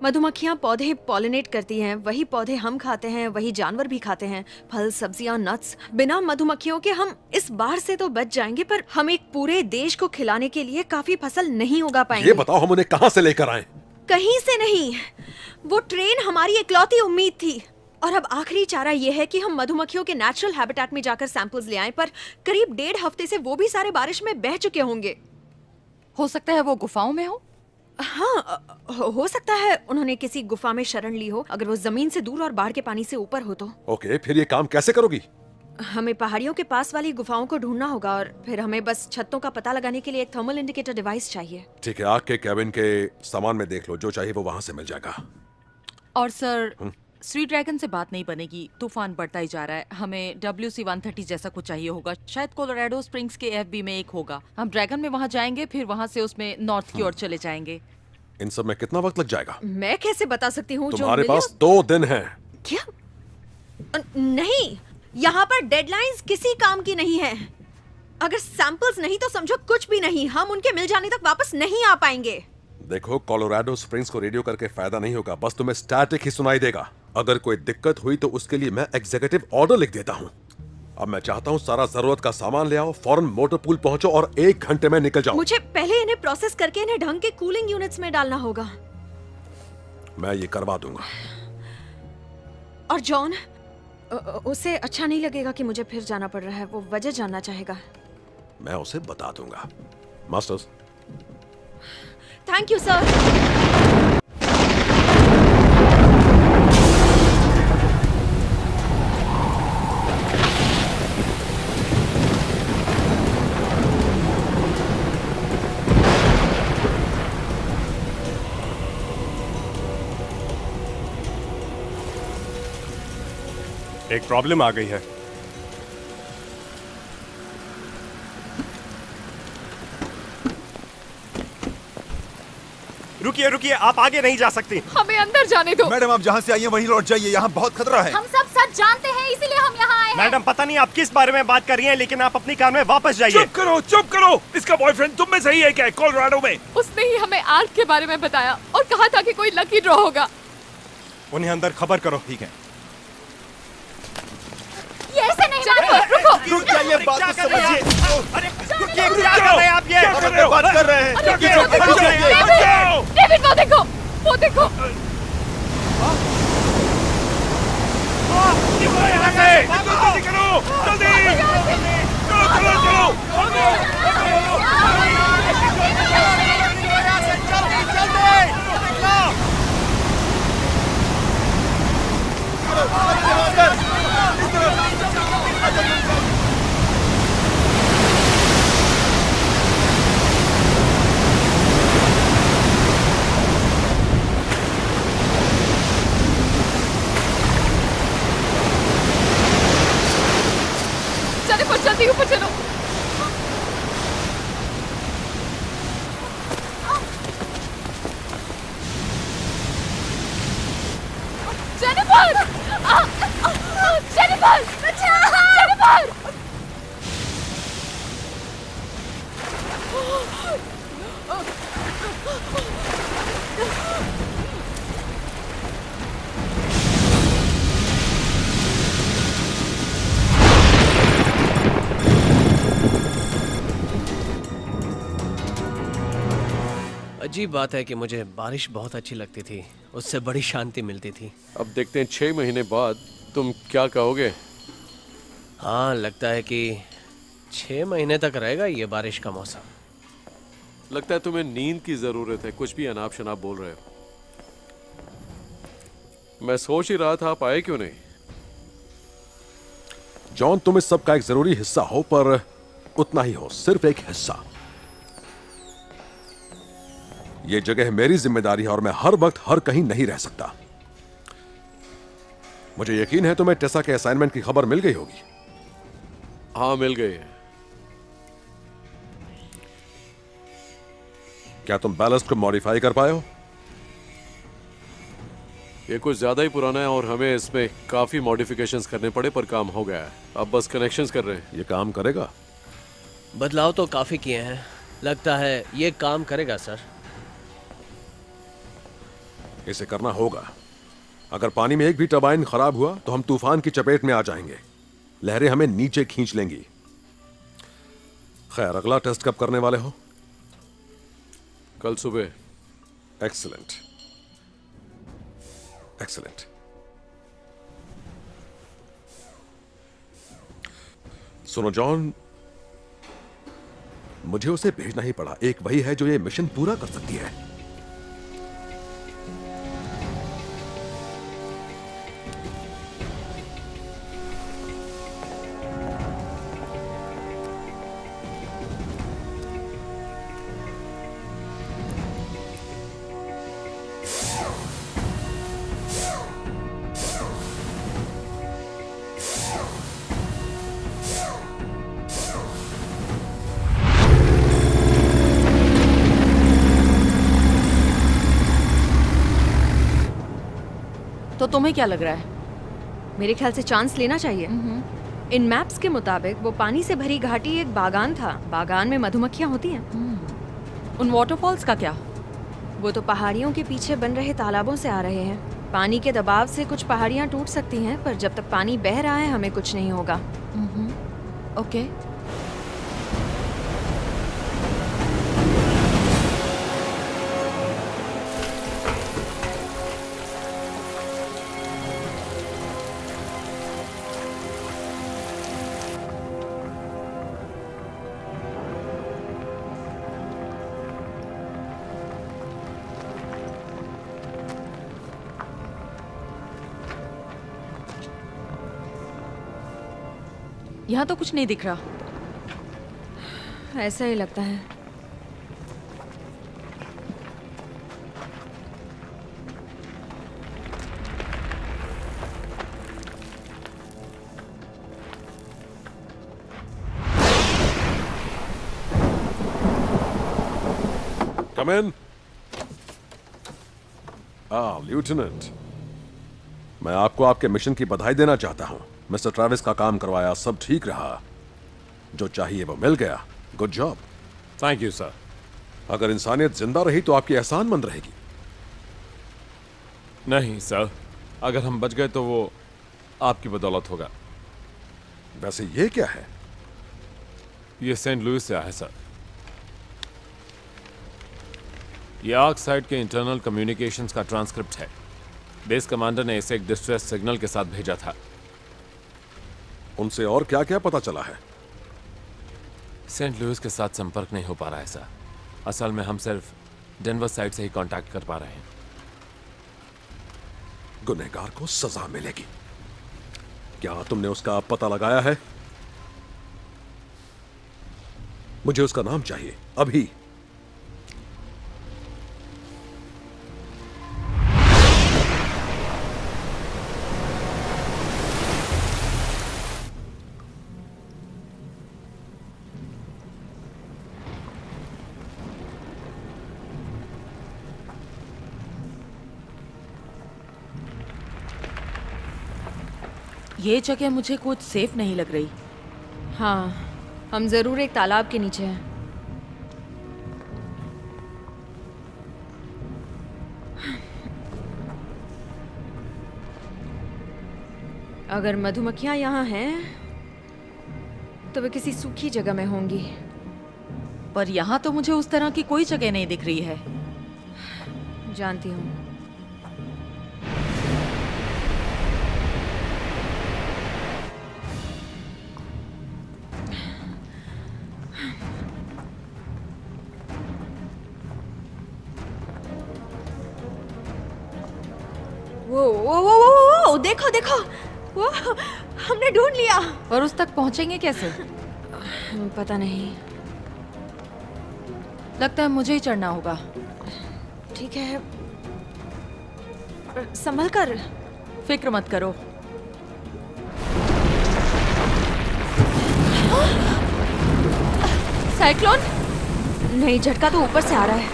Speaker 17: मधुमक्खियाँ पौधे पॉलिनेट करती हैं, वही पौधे हम खाते हैं, वही जानवर भी खाते हैं, फल, सब्जियाँ, नट्स। बिना मधुमक्खियों के हम इस बाढ़ से तो बच जाएंगे, पर हम एक पूरे देश को खिलाने के लिए काफी फसल नहीं उगा पाएंगे।
Speaker 10: ये बताओ हम उन्हें कहाँ से लेकर आए?
Speaker 17: कहीं से नहीं, वो ट्रेन हमारी इकलौती उम्मीद थी। और अब आखिरी चारा ये है कि हम मधुमक्खियों के नेचुरल हैबिटेट में जाकर सैंपल्स ले आएं, पर करीब 1.5 हफ्ते से वो भी सारे बारिश में बह चुके होंगे।
Speaker 18: हो सकता है वो गुफाओं में हो।
Speaker 17: हाँ, हो सकता है उन्होंने किसी गुफा में शरण ली हो, अगर वो जमीन से दूर और बाढ़ के पानी से ऊपर हो तो।
Speaker 10: ओके, फिर ये काम कैसे करोगी?
Speaker 17: हमें पहाड़ियों के पास वाली गुफाओं को ढूंढना होगा और फिर हमें बस छत्तों का पता लगाने के लिए एक थर्मल इंडिकेटर डिवाइस चाहिए।
Speaker 10: ठीक है, आग के कैबिन के सामान में देख लो, जो चाहिए वो वहाँ से मिल जाएगा।
Speaker 18: और सर स्ट्रीट ड्रैगन से बात नहीं बनेगी, तूफान बढ़ता ही जा रहा है। हमें WC-130 जैसा कुछ चाहिए होगा, शायद कोलोराडो स्प्रिंग्स के FB में एक होगा। हम ड्रैगन में वहाँ जाएंगे, फिर वहाँ से उसमें नॉर्थ की ओर चले जाएंगे।
Speaker 10: इन सब में कितना वक्त लग जाएगा?
Speaker 17: मैं कैसे बता सकती हूँ?
Speaker 10: तुम्हारे पास 2 दिन है।
Speaker 17: क्या? नहीं, यहाँ पर डेडलाइंस किसी काम की नहीं है। अगर सैंपल्स नहीं तो समझो कुछ भी नहीं, हम उनके मिल जाने तक वापस नहीं आ पाएंगे।
Speaker 10: देखो, कोलोराडो स्प्रिंग्स को रेडियो करके फायदा नहीं होगा, बस तुम्हें स्टैटिक ही सुनाई देगा। अगर कोई दिक्कत हुई तो उसके लिए मैं एग्जीक्यूटिव ऑर्डर लिख देता हूँ। अब मैं चाहता हूँ सारा जरूरत का सामान ले आओ, फौरन मोटर पूल पहुंचो और 1 घंटे में निकल जाओ।
Speaker 17: मुझे पहले इन्हें प्रोसेस करके इन्हें ढंग के कूलिंग यूनिट्स में डालना होगा।
Speaker 10: मैं ये करवा दूंगा।
Speaker 17: और जॉन, उसे अच्छा नहीं लगेगा कि मुझे फिर जाना पड़ रहा है, वो वजह जानना चाहेगा।
Speaker 10: मैं उसे बता दूंगा। मास्टर्स।
Speaker 17: Thank you sir.
Speaker 2: एक प्रॉब्लम आ गई है।
Speaker 19: रुकिए रुकिए, आप आगे नहीं जा सकती।
Speaker 13: हमें अंदर जाने दो।
Speaker 1: मैडम, आप जहाँ से आई हैं वहीं लौट जाइए, यहाँ बहुत खतरा है।
Speaker 3: हम सब सच जानते हैं, इसीलिए हम यहाँ आए हैं।
Speaker 19: मैडम, पता नहीं आप किस बारे में बात कर रही हैं, लेकिन आप अपनी कार में वापस जाइए।
Speaker 1: चुप करो, चुप करो। इसका बॉयफ्रेंड तुम में से ही है क्या, कोलोराडो में?
Speaker 13: उसने ही हमें आर्ट के बारे में बताया और कहा था कि कोई लकी ड्रॉ होगा।
Speaker 19: उन्हें अंदर खबर करो। ठीक है।
Speaker 3: ये ऐसे नहीं मानो। रुको,
Speaker 1: रुक जाइए, बात को समझिए।
Speaker 19: अरे रुकिए, क्या कर रहे हैं आप? ये
Speaker 1: क्या कर रहे हो? बात कर रहे हैं।
Speaker 13: डेविड, वो देखो, वो देखो।
Speaker 1: जल्दी करो, जल्दी। चलो चलो चलो।
Speaker 13: जल्दी ऊपर चलो। जेनिफर! जेनिफर! जेनिफर!
Speaker 5: अजीब बात है कि मुझे बारिश बहुत अच्छी लगती थी, उससे बड़ी शांति मिलती थी।
Speaker 9: अब देखते हैं 6 महीने बाद तुम क्या कहोगे।
Speaker 5: हाँ, लगता है कि 6 महीने तक रहेगा ये बारिश का मौसम।
Speaker 9: लगता है तुम्हें नींद की जरूरत है, कुछ भी अनाप शनाप बोल रहे हो। मैं सोच ही रहा था आप आए क्यों नहीं।
Speaker 10: जॉन, तुम इस सब का एक जरूरी हिस्सा हो, पर उतना ही हो, सिर्फ एक हिस्सा। यह जगह मेरी जिम्मेदारी है और मैं हर वक्त हर कहीं नहीं रह सकता। मुझे यकीन है तुम्हें टेसा के असाइनमेंट की खबर मिल गई होगी।
Speaker 9: हाँ, मिल गई है।
Speaker 10: क्या तुम बैलेस्ट को मॉडिफाई कर पाए हो?
Speaker 9: ये कुछ ज्यादा ही पुराना है और हमें इसमें काफी मॉडिफिकेशंस करने पड़े, पर काम हो गया है। अब बस कनेक्शंस कर रहे हैं।
Speaker 10: ये काम करेगा?
Speaker 5: बदलाव तो काफी किए हैं, लगता है ये काम करेगा सर।
Speaker 10: इसे करना होगा। अगर पानी में एक भी टरबाइन खराब हुआ तो हम तूफान की चपेट में आ जाएंगे। लहरें हमें नीचे खींच लेंगी। खैर, अगला टेस्ट कब करने वाले हो?
Speaker 9: कल सुबह।
Speaker 10: Excellent, excellent. सुनो जॉन, मुझे उसे भेजना ही पड़ा। एक वही है जो ये मिशन पूरा कर सकती है।
Speaker 18: तो तुम्हें क्या लग रहा है?
Speaker 17: मेरे ख्याल से चांस लेना चाहिए। इन मैप्स के मुताबिक वो पानी से भरी घाटी एक बागान था। बागान में मधुमक्खियां होती हैं।
Speaker 18: उन वाटरफॉल्स का क्या?
Speaker 17: वो तो पहाड़ियों के पीछे बन रहे तालाबों से आ रहे हैं। पानी के दबाव से कुछ पहाड़ियां टूट सकती हैं, पर जब तक पानी बह रहा है हमें कुछ नहीं होगा।
Speaker 18: ओके। यहाँ तो कुछ नहीं दिख रहा।
Speaker 17: ऐसा ही लगता है।
Speaker 10: कम इन। लेफ्टिनेंट, मैं आपको आपके मिशन की बधाई देना चाहता हूं। मिस्टर ट्रेविस का काम करवाया, सब ठीक रहा, जो चाहिए वो मिल गया। Good job.
Speaker 9: Thank you sir.
Speaker 10: अगर इंसानियत जिंदा रही तो आपकी एहसानमंद रहेगी।
Speaker 9: नहीं सर, अगर हम बच गए तो वो आपकी बदौलत होगा।
Speaker 10: वैसे ये क्या है?
Speaker 9: ये सेंट लुइस से आया है सर। ये आर्क साइट के इंटरनल कम्युनिकेशंस का ट्रांसक्रिप्ट है। बेस कमांडर ने इसे एक डिस्ट्रेस सिग्नल के साथ भेजा था।
Speaker 10: उनसे और क्या क्या पता चला है?
Speaker 9: सेंट लुइस के साथ संपर्क नहीं हो पा रहा है सर। असल में हम सिर्फ डेनवर साइड से ही कांटेक्ट कर पा रहे हैं।
Speaker 10: गुनहगार को सजा मिलेगी। क्या तुमने उसका पता लगाया है? मुझे उसका नाम चाहिए अभी।
Speaker 18: ये जगह मुझे कुछ सेफ नहीं लग रही।
Speaker 17: हाँ, हम जरूर एक तालाब के नीचे हैं। अगर मधुमक्खियां यहाँ हैं तो वे किसी सूखी जगह में होंगी।
Speaker 18: पर यहाँ तो मुझे उस तरह की कोई जगह नहीं दिख रही है।
Speaker 17: जानती हूँ। वो देखो देखो, वो हमने ढूंढ लिया।
Speaker 18: और उस तक पहुंचेंगे कैसे?
Speaker 8: पता नहीं।
Speaker 18: लगता है मुझे ही चढ़ना होगा।
Speaker 8: ठीक है, संभल कर।
Speaker 18: फिक्र मत करो। साइक्लोन?
Speaker 8: नहीं, झटका तो ऊपर से आ रहा है।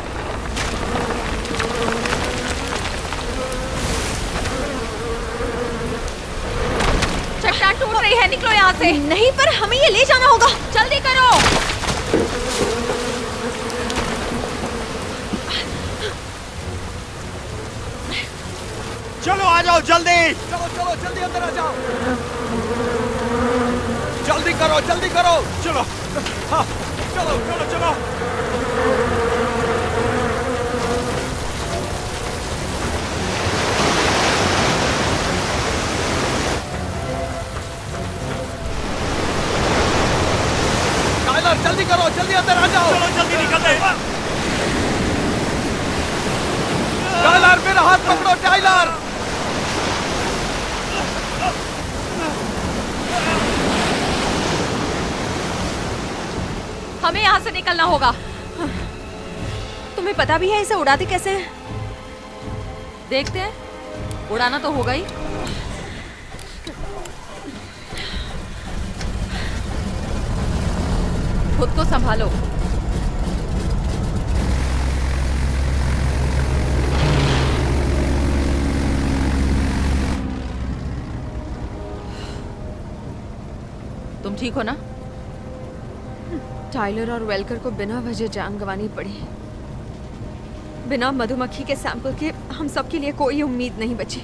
Speaker 18: चट्टान टूट रही है, निकलो यहाँ से।
Speaker 8: नहीं, पर हमें ये ले जाना होगा।
Speaker 18: जल्दी करो।
Speaker 19: चलो आ जाओ जल्दी।
Speaker 7: चलो चलो जल्दी अंदर आ जाओ। जल्दी करो जल्दी करो।
Speaker 19: चलो हाँ चलो चलो चलो।
Speaker 7: टाइलर जल्दी करो, जल्दी अंदर आ जाओ।
Speaker 19: चलो जल्दी निकलते हैं।
Speaker 7: टाइलर मेरा हाथ पकड़ो टाइलर।
Speaker 18: हमें यहाँ से निकलना होगा।
Speaker 8: तुम्हें पता भी है इसे उड़ाते कैसे हैं?
Speaker 18: देखते हैं, उड़ाना तो होगा ही। खुद को संभालो। तुम ठीक हो ना?
Speaker 8: टाइलर और वेलकर को बिना वजह जान गंवानी पड़ी। बिना मधुमक्खी के सैंपल के हम सबके लिए कोई उम्मीद नहीं बची।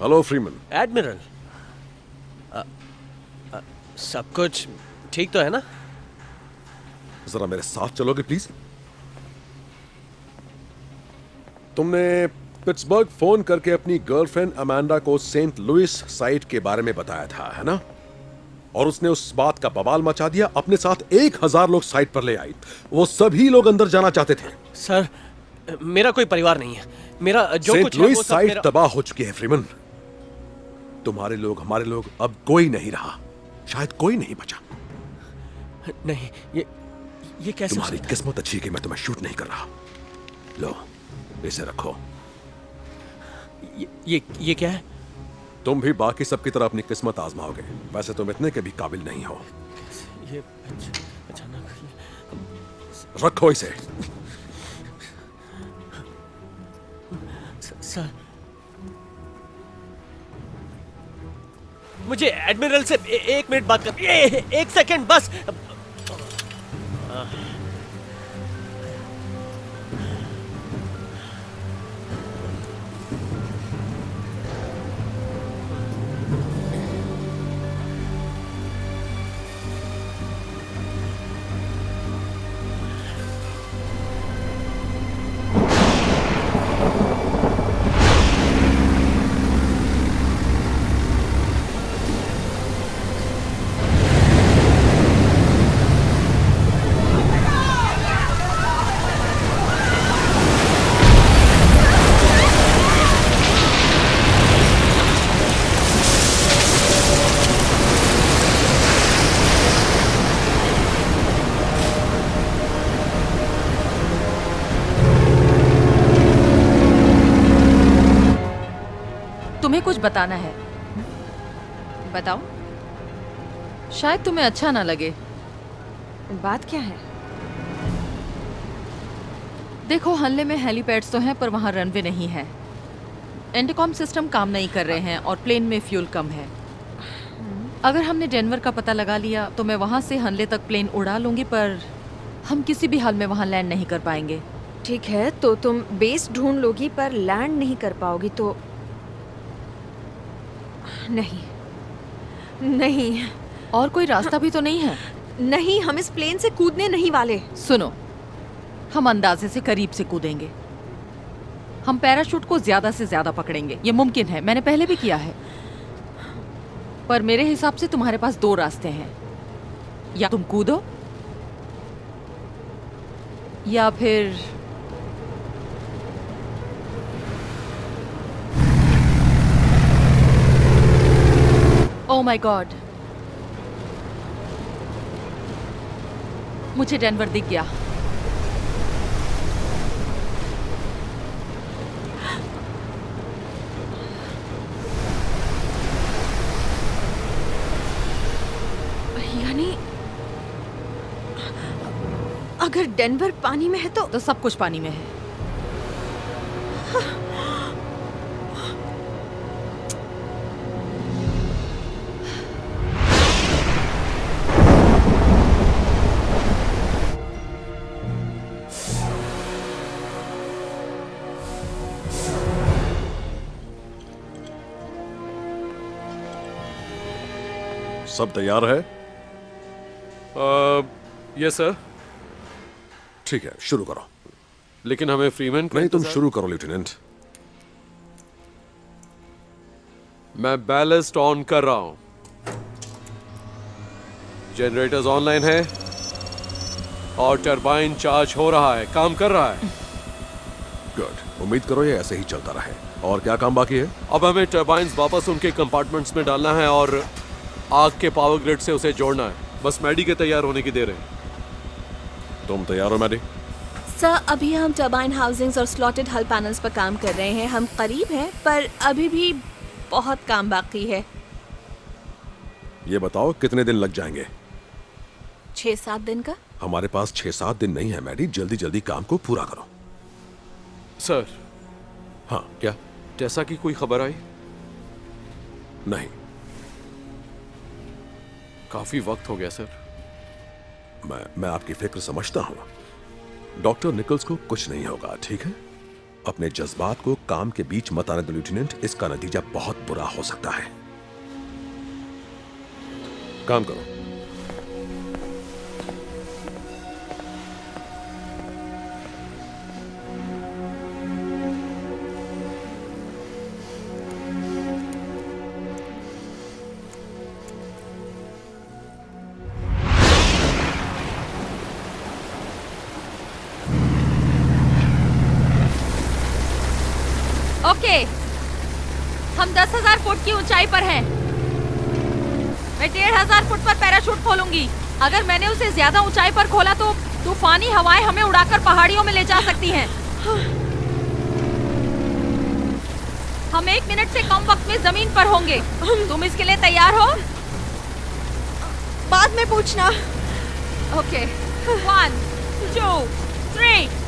Speaker 10: Hello Freeman.
Speaker 5: एडमिरल, सब कुछ ठीक तो है ना?
Speaker 10: जरा मेरे साथ चलोगे प्लीज? तुमने पिट्सबर्ग फोन करके अपनी गर्लफ्रेंड अमांडा को सेंट लुइस साइट के बारे में बताया था, है ना? और उसने उस बात का बवाल मचा दिया। अपने साथ 1000 लोग साइट पर ले आई। वो सभी लोग अंदर जाना चाहते थे।
Speaker 5: सर, मेरा कोई परिवार नहीं है। मेरा जो
Speaker 10: सेंट
Speaker 5: कुछ है वो
Speaker 10: लुइस
Speaker 5: सब
Speaker 10: साइट
Speaker 5: मेरा...
Speaker 10: तबाह हो चुकी है फ्रीमैन। तुम्हारे लोग, हमारे लोग, अब कोई नहीं रहा। शायद कोई नहीं बचा।
Speaker 5: नहीं, ये कैसे?
Speaker 10: तुम्हारी किस्मत अच्छी कि मैं तुम्हें शूट नहीं कर रहा। लो, इसे रखो।
Speaker 5: ये क्या है?
Speaker 10: तुम भी बाकी सबकी तरह अपनी किस्मत आजमाओगे। वैसे तुम इतने के भी काबिल नहीं हो।
Speaker 5: ये अचानक
Speaker 10: रखो इसे।
Speaker 5: सर, मुझे एडमिरल से 1 मिनट बात कर। 1 सेकंड बस।
Speaker 18: तुम्हें कुछ बताना है।
Speaker 8: बताओ।
Speaker 18: शायद तुम्हें अच्छा ना लगे।
Speaker 8: बात क्या है?
Speaker 18: देखो, हल्ले में हेलीपैड्स तो हैं पर वहाँ रनवे नहीं है। इंटरकॉम सिस्टम काम नहीं कर रहे हैं और प्लेन में फ्यूल कम है। अगर हमने डेनवर का पता लगा लिया तो मैं वहाँ से हल्ले तक प्लेन उड़ा लूंगी, पर हम किसी भी हाल में वहाँ लैंड नहीं कर पाएंगे।
Speaker 17: ठीक है, तो तुम बेस ढूंढ लोगी पर लैंड नहीं कर पाओगी तो नहीं नहीं।
Speaker 18: और कोई रास्ता भी तो नहीं है?
Speaker 17: नहीं, हम इस प्लेन से कूदने नहीं वाले।
Speaker 18: सुनो, हम अंदाजे से करीब से कूदेंगे। हम पैराशूट को ज्यादा से ज्यादा पकड़ेंगे, ये मुमकिन है, मैंने पहले भी किया है। पर मेरे हिसाब से तुम्हारे पास 2 रास्ते हैं, या तुम कूदो या फिर ओह माय गॉड, मुझे डेनवर दिख गया।
Speaker 17: यानी अगर डेनवर पानी में है तो
Speaker 18: सब कुछ पानी में है।
Speaker 10: सब तैयार है?
Speaker 9: Yes sir.
Speaker 10: ठीक है, शुरू करो।
Speaker 9: लेकिन हमें फ्रीमैन
Speaker 10: नहीं, तुम शुरू करो लेफ्टिनेंट।
Speaker 9: मैं बैलेस्ट ऑन कर रहा हूं। जनरेटर्स ऑनलाइन है और टरबाइन चार्ज हो रहा है, काम कर रहा है।
Speaker 10: गुड, उम्मीद करो ये ऐसे ही चलता रहे। और क्या काम बाकी है?
Speaker 9: अब हमें टरबाइन्स वापस उनके कंपार्टमेंट्स में डालना है और आग के पावर ग्रिड से उसे जोड़ना है। बस मैडी के तैयार होने की देर है।
Speaker 10: तुम तैयार हो मैडी?
Speaker 11: सर, अभी हम टर्बाइन हाउसिंग्स और स्लॉटेड हल पैनल्स पर काम कर रहे हैं। हम करीब हैं, पर अभी भी बहुत काम बाकी है।
Speaker 10: ये बताओ कितने दिन लग जाएंगे?
Speaker 11: 6-7 दिन का।
Speaker 10: हमारे पास 6-7 दिन नहीं है मैडी, जल्दी जल्दी काम को पूरा करो।
Speaker 9: सर।
Speaker 10: हाँ, क्या?
Speaker 9: जैसा कि कोई खबर आई?
Speaker 10: नहीं।
Speaker 9: काफी वक्त हो गया सर।
Speaker 10: मैं आपकी फिक्र समझता हूं। डॉक्टर निकल्स को कुछ नहीं होगा, ठीक है? अपने जज्बात को काम के बीच मत आने दो लेफ्टिनेंट, इसका नतीजा बहुत बुरा हो सकता है। काम करो।
Speaker 18: ओके, हम 10,000 फुट की ऊंचाई पर हैं। मैं 1,500 फुट पर पैराशूट खोलूंगी। अगर मैंने उसे ज्यादा ऊंचाई पर खोला तो तूफानी हवाएं हमें उड़ाकर पहाड़ियों में ले जा सकती हैं। हम 1 मिनट से कम वक्त में जमीन पर होंगे। तुम इसके लिए तैयार हो?
Speaker 17: बाद में पूछना।
Speaker 18: ओके, 1, 2, 3।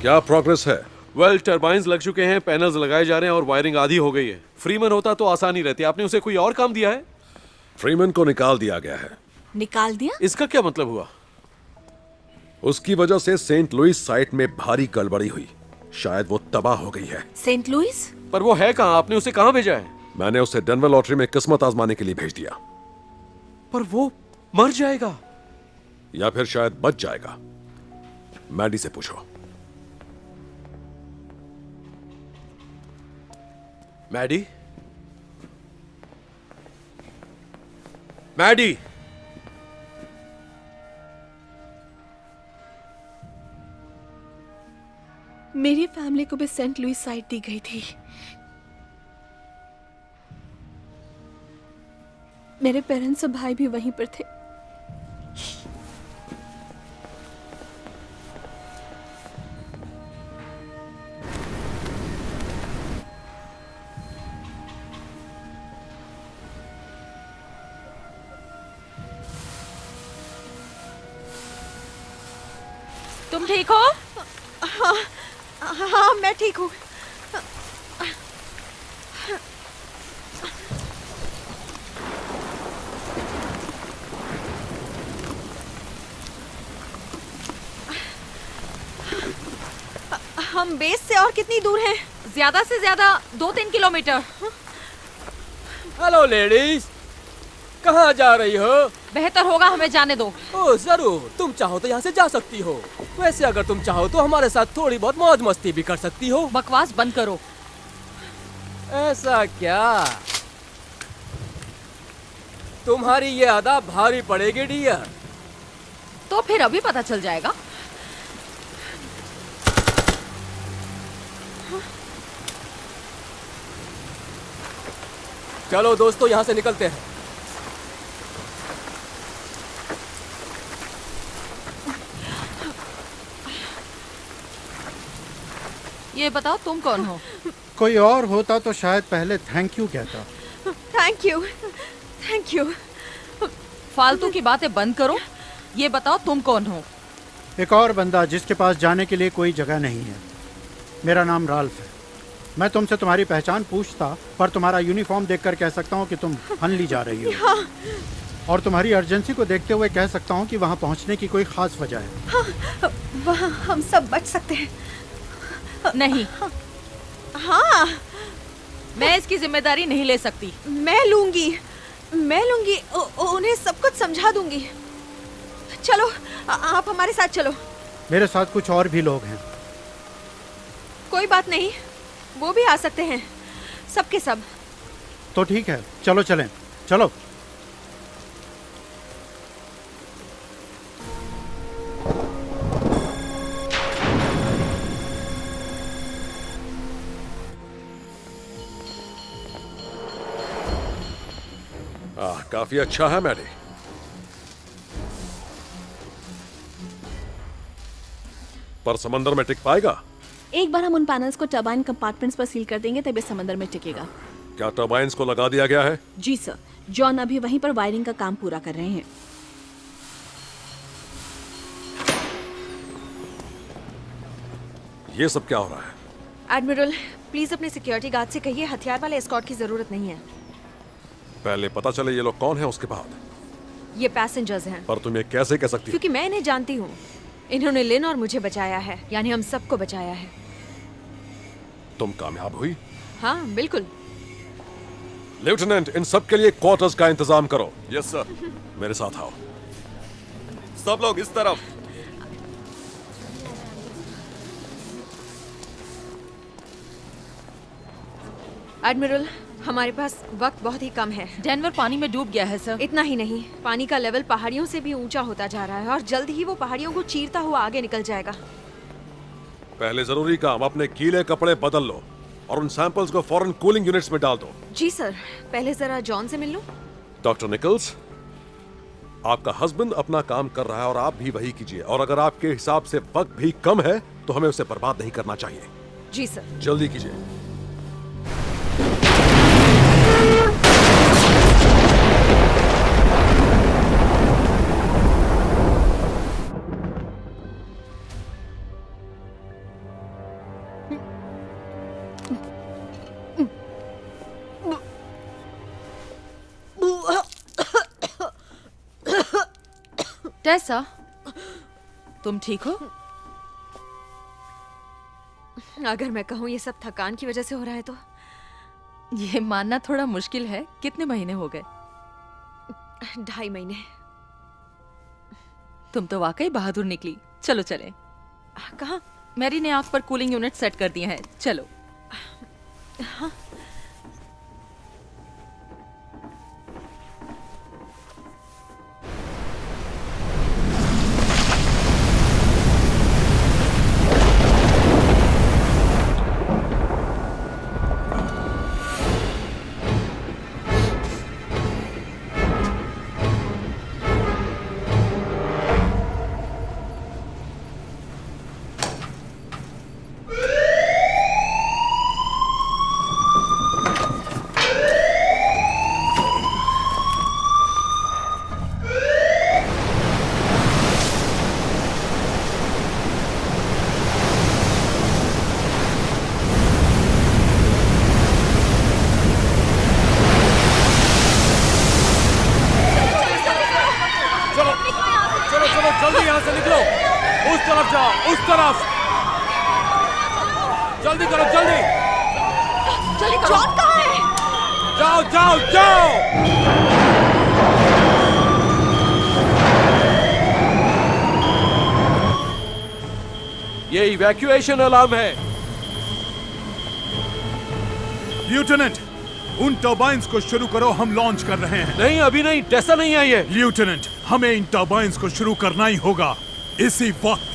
Speaker 10: क्या प्रोग्रेस है?
Speaker 9: वेल, टरबाइन्स लग चुके हैं, पैनल्स लगाए जा रहे हैं और वायरिंग आधी हो गई है। फ्रीमैन होता तो आसानी रहती। आपने उसे कोई और काम दिया है?
Speaker 10: फ्रीमैन को निकाल दिया गया है।
Speaker 11: निकाल दिया?
Speaker 9: इसका क्या मतलब हुआ?
Speaker 10: उसकी वजह से सेंट लुइस साइट में भारी गड़बड़ी हुई। शायद वो तबाह हो गई है।
Speaker 11: Saint Louis?
Speaker 9: पर वो है कहाँ? आपने उसे कहाँ भेजा है?
Speaker 10: मैंने उसे डेनवर लॉटरी में किस्मत आजमाने के लिए भेज दिया।
Speaker 9: पर वो मर जाएगा
Speaker 10: या फिर शायद बच जाएगा। मैडी से पूछो।
Speaker 9: मैडी? मैडी?
Speaker 11: मेरी फैमिली को भी सेंट लुइस साइट दी गई थी। मेरे पेरेंट्स और भाई भी वहीं पर थे।
Speaker 18: तुम ठीक हो?
Speaker 17: हाँ हाँ मैं ठीक हूँ। हम बेस से और कितनी दूर हैं?
Speaker 18: ज्यादा से ज्यादा 2-3 किलोमीटर।
Speaker 5: हेलो लेडीज, कहाँ जा रही हो?
Speaker 18: बेहतर होगा हमें जाने दो।
Speaker 5: ओह जरूर, तुम चाहो तो यहाँ से जा सकती हो। वैसे अगर तुम चाहो तो हमारे साथ थोड़ी बहुत मौज मस्ती भी कर सकती हो।
Speaker 18: बकवास बंद करो।
Speaker 5: ऐसा क्या? तुम्हारी ये अदा भारी पड़ेगी डियर।
Speaker 18: तो फिर अभी पता चल जाएगा।
Speaker 5: चलो दोस्तों, यहाँ से निकलते हैं।
Speaker 18: ये बताओ तुम कौन हो?
Speaker 20: कोई और होता तो शायद पहले थैंक यू कहता।
Speaker 17: Thank you, thank you.
Speaker 18: फालतू की बातें बंद करो। ये बताओ तुम कौन हो?
Speaker 20: एक और बंदा जिसके पास जाने के लिए कोई जगह नहीं है। मेरा नाम राल्फ है। मैं तुमसे तुम्हारी पहचान पूछता, पर तुम्हारा यूनिफॉर्म देखकर कह सकता हूँ कि तुम हनली जा रही हो। और तुम्हारी अर्जेंसी को देखते हुए कह सकता हूँ कि वहाँ पहुँचने की कोई खास वजह है।
Speaker 17: हाँ, वहाँ हम सब बच सकते हैं।
Speaker 18: नहीं।
Speaker 17: हाँ,
Speaker 18: मैं इसकी जिम्मेदारी नहीं ले सकती।
Speaker 17: मैं लूंगी, मैं लूंगी। उन्हें सब कुछ समझा दूंगी। चलो, आप हमारे साथ चलो।
Speaker 20: मेरे साथ कुछ और भी लोग हैं।
Speaker 17: कोई बात नहीं, वो भी आ सकते हैं, सबके सब।
Speaker 20: तो ठीक है, चलो चलें, चलो।
Speaker 10: काफी अच्छा है मैडी। पर समंदर में टिक पाएगा?
Speaker 11: एक बार हम उन पैनल्स को टरबाइन कंपार्टमेंट्स पर सील कर देंगे तब ये समंदर में टिकेगा।
Speaker 10: क्या टरबाइन्स को लगा दिया गया है?
Speaker 11: जी सर, जॉन अभी वहीं पर वायरिंग का काम पूरा कर रहे हैं।
Speaker 10: ये सब क्या हो रहा है?
Speaker 17: एडमिरल, प्लीज अपने सिक्योरिटी गार्ड से कहिए हथियार वाले एस्कॉर्ट की जरूरत नहीं है।
Speaker 10: पहले पता चले ये लोग कौन हैं, उसके बाद।
Speaker 17: ये पैसेंजर्स हैं।
Speaker 10: पर तुम ये कैसे कह सकती हो?
Speaker 17: क्योंकि मैं इन्हें जानती हूँ। इन्होंने लिन और मुझे बचाया है, यानी हम सबको बचाया है।
Speaker 10: तुम कामयाब हुई?
Speaker 17: हाँ बिल्कुल।
Speaker 10: लेफ्टिनेंट, इन सब के लिए क्वार्टर्स का इंतजाम करो।
Speaker 1: Yes sir.
Speaker 10: मेरे साथ आओ।
Speaker 1: सब लोग इस तरफ।
Speaker 17: एडमिरल, हमारे पास वक्त बहुत ही कम है।
Speaker 18: डेनवर पानी में डूब गया है सर।
Speaker 17: इतना ही नहीं, पानी का लेवल पहाड़ियों से भी ऊंचा होता जा रहा है और जल्द ही वो पहाड़ियों को चीरता हुआ आगे निकल जाएगा।
Speaker 10: पहले जरूरी काम, अपने गीले कपड़े बदल लो और उन सैंपल्स को फौरन कूलिंग यूनिट्स में डाल दो।
Speaker 17: जी सर। पहले जरा जॉन से मिल लूं।
Speaker 10: डॉक्टर निकल्स, आपका हस्बैंड अपना काम कर रहा है और आप भी वही कीजिए। और अगर आपके हिसाब से वक्त भी कम है तो हमें उसे बर्बाद नहीं करना चाहिए।
Speaker 17: जी सर।
Speaker 10: जल्दी कीजिए।
Speaker 18: टेसा, तुम ठीक हो?
Speaker 17: अगर मैं कहूँ ये सब थकान की वजह से हो रहा है तो।
Speaker 18: ये मानना थोड़ा मुश्किल है। कितने महीने हो गए?
Speaker 17: 2.5 महीने।
Speaker 18: तुम तो वाकई बहादुर निकली। चलो चले।
Speaker 17: कहाँ?
Speaker 18: मैरी ने आग पर कूलिंग यूनिट सेट कर दिए हैं। चलो।
Speaker 17: हाँ।
Speaker 9: करो, चलो जल्दी यहाँ से निकलो। उस तरफ जाओ, उस तरफ। जल्दी करो, जल्दी।
Speaker 17: जल्दी करो। जॉन कहाँ है?
Speaker 9: जाओ जाओ जाओ। ये इवैक्यूएशन अलार्म है।
Speaker 16: लेफ्टिनेंट, उन टर्बाइन्स को शुरू करो, हम लॉन्च कर रहे हैं।
Speaker 9: नहीं, अभी नहीं, टेस्ला नहीं आई है।
Speaker 16: लेफ्टिनेंट, हमें इन टर्बाइन्स को शुरू करना ही होगा इसी वक्त।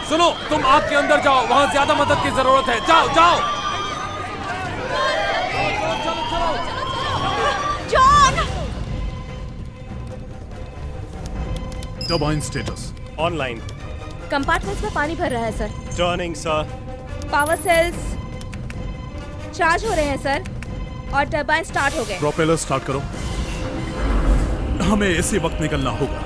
Speaker 9: सुनो, तुम आग के अंदर जाओ, वहां ज्यादा मदद की जरूरत है। जाओ जाओ।
Speaker 17: John!
Speaker 16: Turbine status
Speaker 19: online.
Speaker 11: Compartments में पानी भर रहा है sir.
Speaker 19: Turning sir.
Speaker 11: Power cells charge हो रहे हैं सर, और टरबाइन स्टार्ट हो गए।
Speaker 16: प्रोपेलर स्टार्ट करो, हमें इसी वक्त निकलना होगा।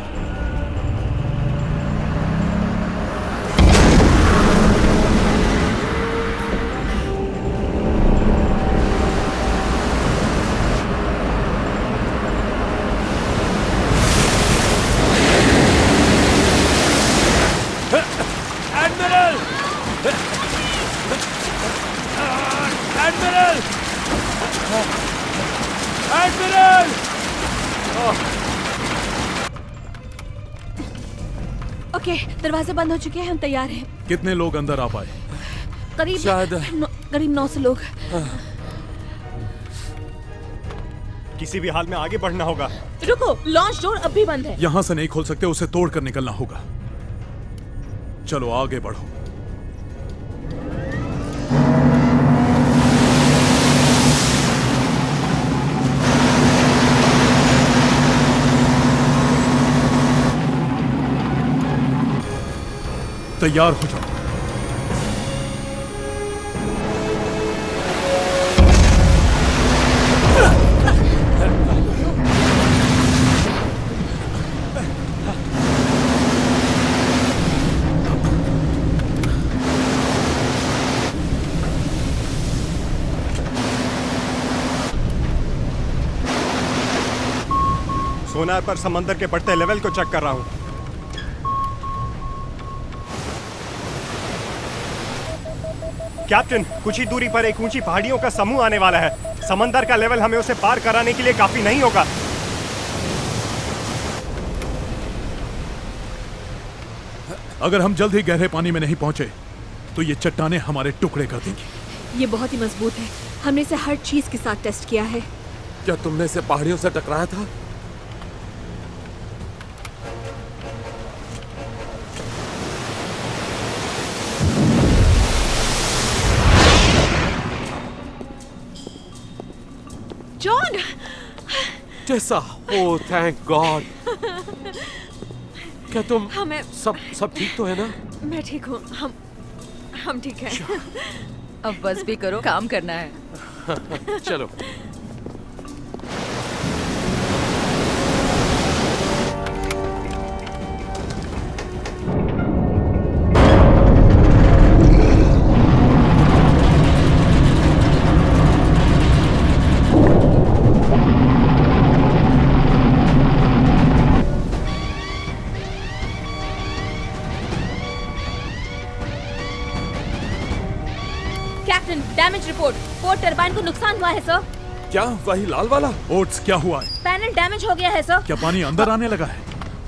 Speaker 11: ओके, दरवाजे बंद हो चुके हैं, हम तैयार हैं।
Speaker 16: कितने लोग अंदर आ पाए?
Speaker 11: करीब
Speaker 9: शायद
Speaker 11: करीब 900 लोग।
Speaker 19: किसी भी हाल में आगे बढ़ना होगा।
Speaker 11: रुको, लॉन्च डोर अब भी बंद है।
Speaker 16: यहां से नहीं खोल सकते, उसे तोड़कर निकलना होगा। चलो आगे बढ़ो। तैयार हो जाओ।
Speaker 19: सोनार पर समंदर के बढ़ते लेवल को चेक कर रहा हूं। कैप्टन, कुछ ही दूरी पर एक ऊंची पहाड़ियों का समूह आने वाला है। समंदर का लेवल हमें उसे पार कराने के लिए काफी नहीं होगा।
Speaker 16: अगर हम जल्द ही गहरे पानी में नहीं पहुंचे तो ये चट्टानें हमारे टुकड़े कर देंगी।
Speaker 11: ये बहुत ही मजबूत है, हमने इसे हर चीज के साथ टेस्ट किया है।
Speaker 9: क्या तुमने इसे पहाड़ियों से टकराया था?
Speaker 11: John!
Speaker 9: Tesa, oh thank God. क्या तुम सब ठीक तो है ना?
Speaker 17: मैं ठीक हूँ, हम ठीक हैं।
Speaker 18: अब बस भी करो, काम करना है।
Speaker 9: चलो।
Speaker 11: Captain, damage report. Fourth turbine को नुकसान हुआ है सर।
Speaker 9: क्या वही लाल वाला?
Speaker 16: ओट्स, क्या हुआ है?
Speaker 11: पैनल डैमेज हो गया है सर।
Speaker 16: क्या पानी अंदर आने लगा है?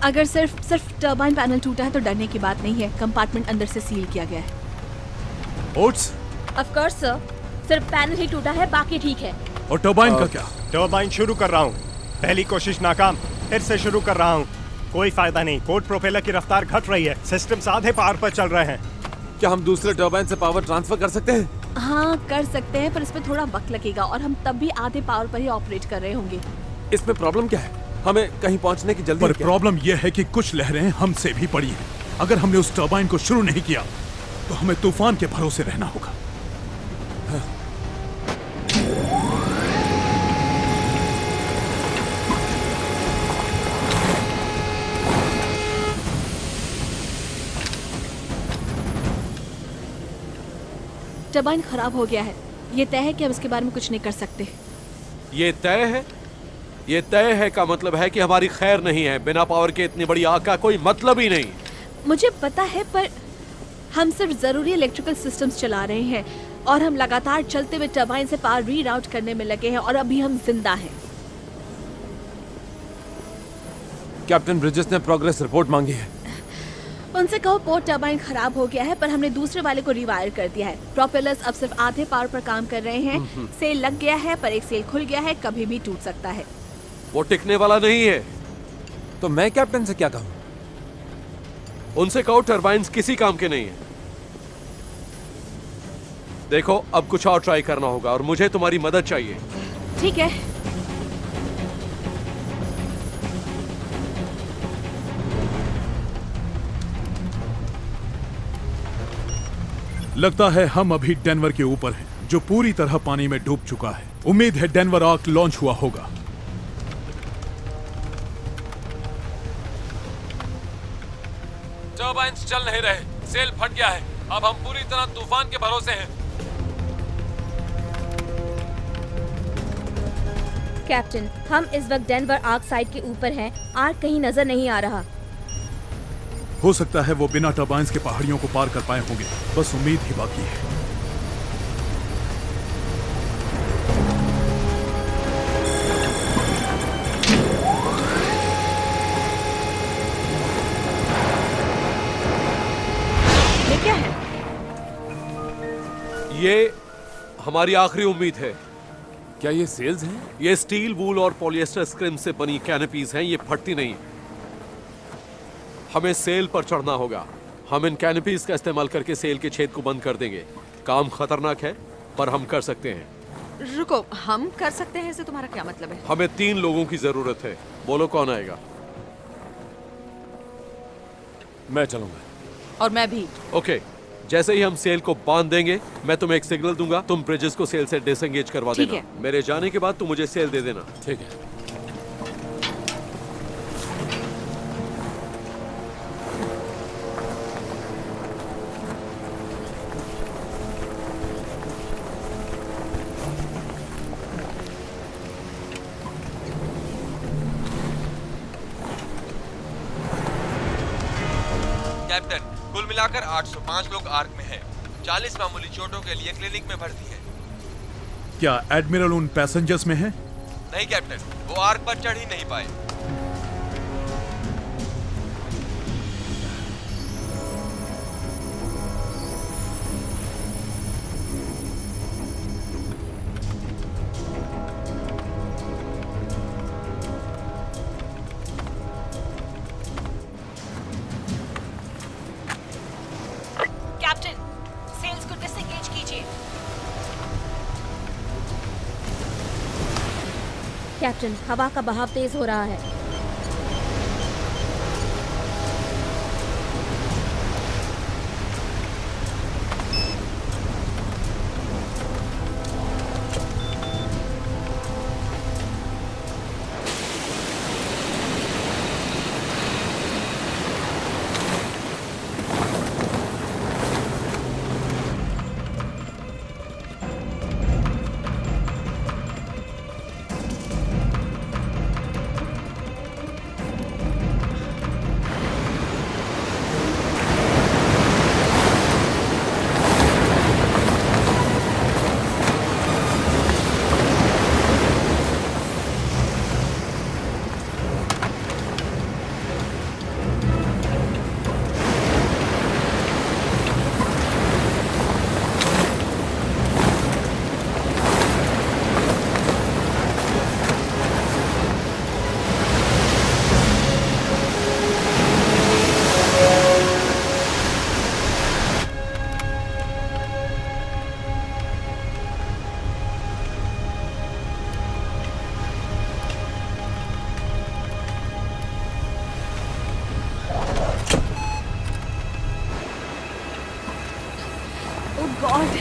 Speaker 11: अगर सिर्फ टरबाइन पैनल टूटा है तो डरने की बात नहीं है। कंपार्टमेंट अंदर से सील किया गया है।
Speaker 16: ओट्स?
Speaker 11: ऑफ कोर्स सर, सिर्फ पैनल ही टूटा है, बाकी ठीक है।
Speaker 16: और टरबाइन का क्या?
Speaker 19: टरबाइन शुरू कर रहा हूँ। पहली कोशिश नाकाम, फिर से शुरू कर रहा हूँ। कोई फायदा नहीं, कोड प्रोपेलर की रफ्तार घट रही है। सिस्टम्स आधे पावर पर चल रहे हैं।
Speaker 9: क्या हम दूसरे टरबाइन से पावर ट्रांसफर कर सकते हैं?
Speaker 11: हाँ कर सकते हैं, पर इसमें थोड़ा वक्त लगेगा और हम तब भी आधे पावर पर ही ऑपरेट कर रहे होंगे।
Speaker 9: इसमें प्रॉब्लम क्या है? हमें कहीं पहुंचने की जल्दी
Speaker 16: पर
Speaker 9: है क्या?
Speaker 16: प्रॉब्लम यह है कि कुछ लहरें हमसे भी बड़ी हैं। अगर हमने उस टरबाइन को शुरू नहीं किया तो हमें तूफान के भरोसे रहना होगा।
Speaker 11: टरबाइन खराब हो गया है। ये तय है कि हम इसके बारे में कुछ नहीं कर सकते।
Speaker 9: ये तय है? ये तय है का मतलब है कि हमारी खैर नहीं है। बिना पावर के इतनी बड़ी आग का कोई मतलब ही नहीं।
Speaker 11: मुझे पता है, पर हम सिर्फ जरूरी इलेक्ट्रिकल सिस्टम्स चला रहे हैं और हम लगातार चलते हुए टरबाइन से पावर रीराउट करने में लगे हैं और अभी हम जिंदा हैं।
Speaker 9: कैप्टन ब्रिजेस ने प्रोग्रेस रिपोर्ट मांगी है।
Speaker 11: उनसे कहो पोर्ट टरबाइन खराब हो गया है, पर हमने दूसरे वाले को रिवायर कर दिया है। प्रोपेलर्स अब सिर्फ आधे पावर पर काम कर रहे हैं। सेल लग गया है, पर एक सेल खुल गया है, कभी भी टूट सकता है।
Speaker 9: वो टिकने वाला नहीं है। तो मैं कैप्टन से क्या कहूं? उनसे कहो टरबाइन्स किसी काम के नहीं है। देखो, अब कुछ और ट्राई करना होगा और मुझे तुम्हारी मदद चाहिए।
Speaker 11: ठीक है।
Speaker 16: लगता है हम अभी डेनवर के ऊपर हैं, जो पूरी तरह पानी में डूब चुका है। उम्मीद है डेनवर आर्क लॉन्च हुआ होगा।
Speaker 9: टरबाइन्स चल नहीं रहे, सेल फट गया है। अब हम पूरी तरह तूफान के भरोसे हैं।
Speaker 3: कैप्टन, हम इस वक्त डेनवर आर्क साइट के ऊपर हैं। आर्क कहीं नजर नहीं आ रहा।
Speaker 16: हो सकता है वो बिना टरबाइन्स के पहाड़ियों को पार कर पाए होंगे। बस उम्मीद ही बाकी है।
Speaker 11: ये क्या है?
Speaker 9: ये हमारी आखिरी उम्मीद है। क्या ये सेल्स हैं? ये स्टील, वूल और पॉलिएस्टर स्क्रिम से बनी कैनपीज हैं। ये फटती नहीं। हमें सेल पर चढ़ना होगा। हम इन कैनपीज का इस्तेमाल करके सेल के छेद को बंद कर देंगे। काम खतरनाक है, पर हम कर सकते हैं।
Speaker 17: रुको, हम कर सकते हैं इससे तुम्हारा क्या मतलब है?
Speaker 9: हमें 3 लोगों की जरूरत है। बोलो कौन आएगा? मैं चलूंगा।
Speaker 18: और मैं भी।
Speaker 9: ओके, जैसे ही हम सेल को बांध देंगे, मैं तुम्हें एक सिग्नल दूंगा। तुम ब्रिजेस को सेल से डिसएंगेज करवा
Speaker 11: ठीक
Speaker 9: देना।
Speaker 11: है।
Speaker 9: मेरे जाने के बाद तुम मुझे सेल दे देना। ठीक है।
Speaker 12: कैप्टन, कुल मिलाकर 805 लोग आर्क में हैं। 40 मामूली चोटों के लिए क्लिनिक में भर्ती है।
Speaker 16: क्या एडमिरल उन पैसेंजर्स में है?
Speaker 12: नहीं कैप्टन, वो आर्क पर चढ़ ही नहीं पाए।
Speaker 11: कैप्टन, सेल्स को डिसएंगेज कीजिए।
Speaker 3: कैप्टन, हवा का बहाव तेज हो रहा है।
Speaker 18: गॉड।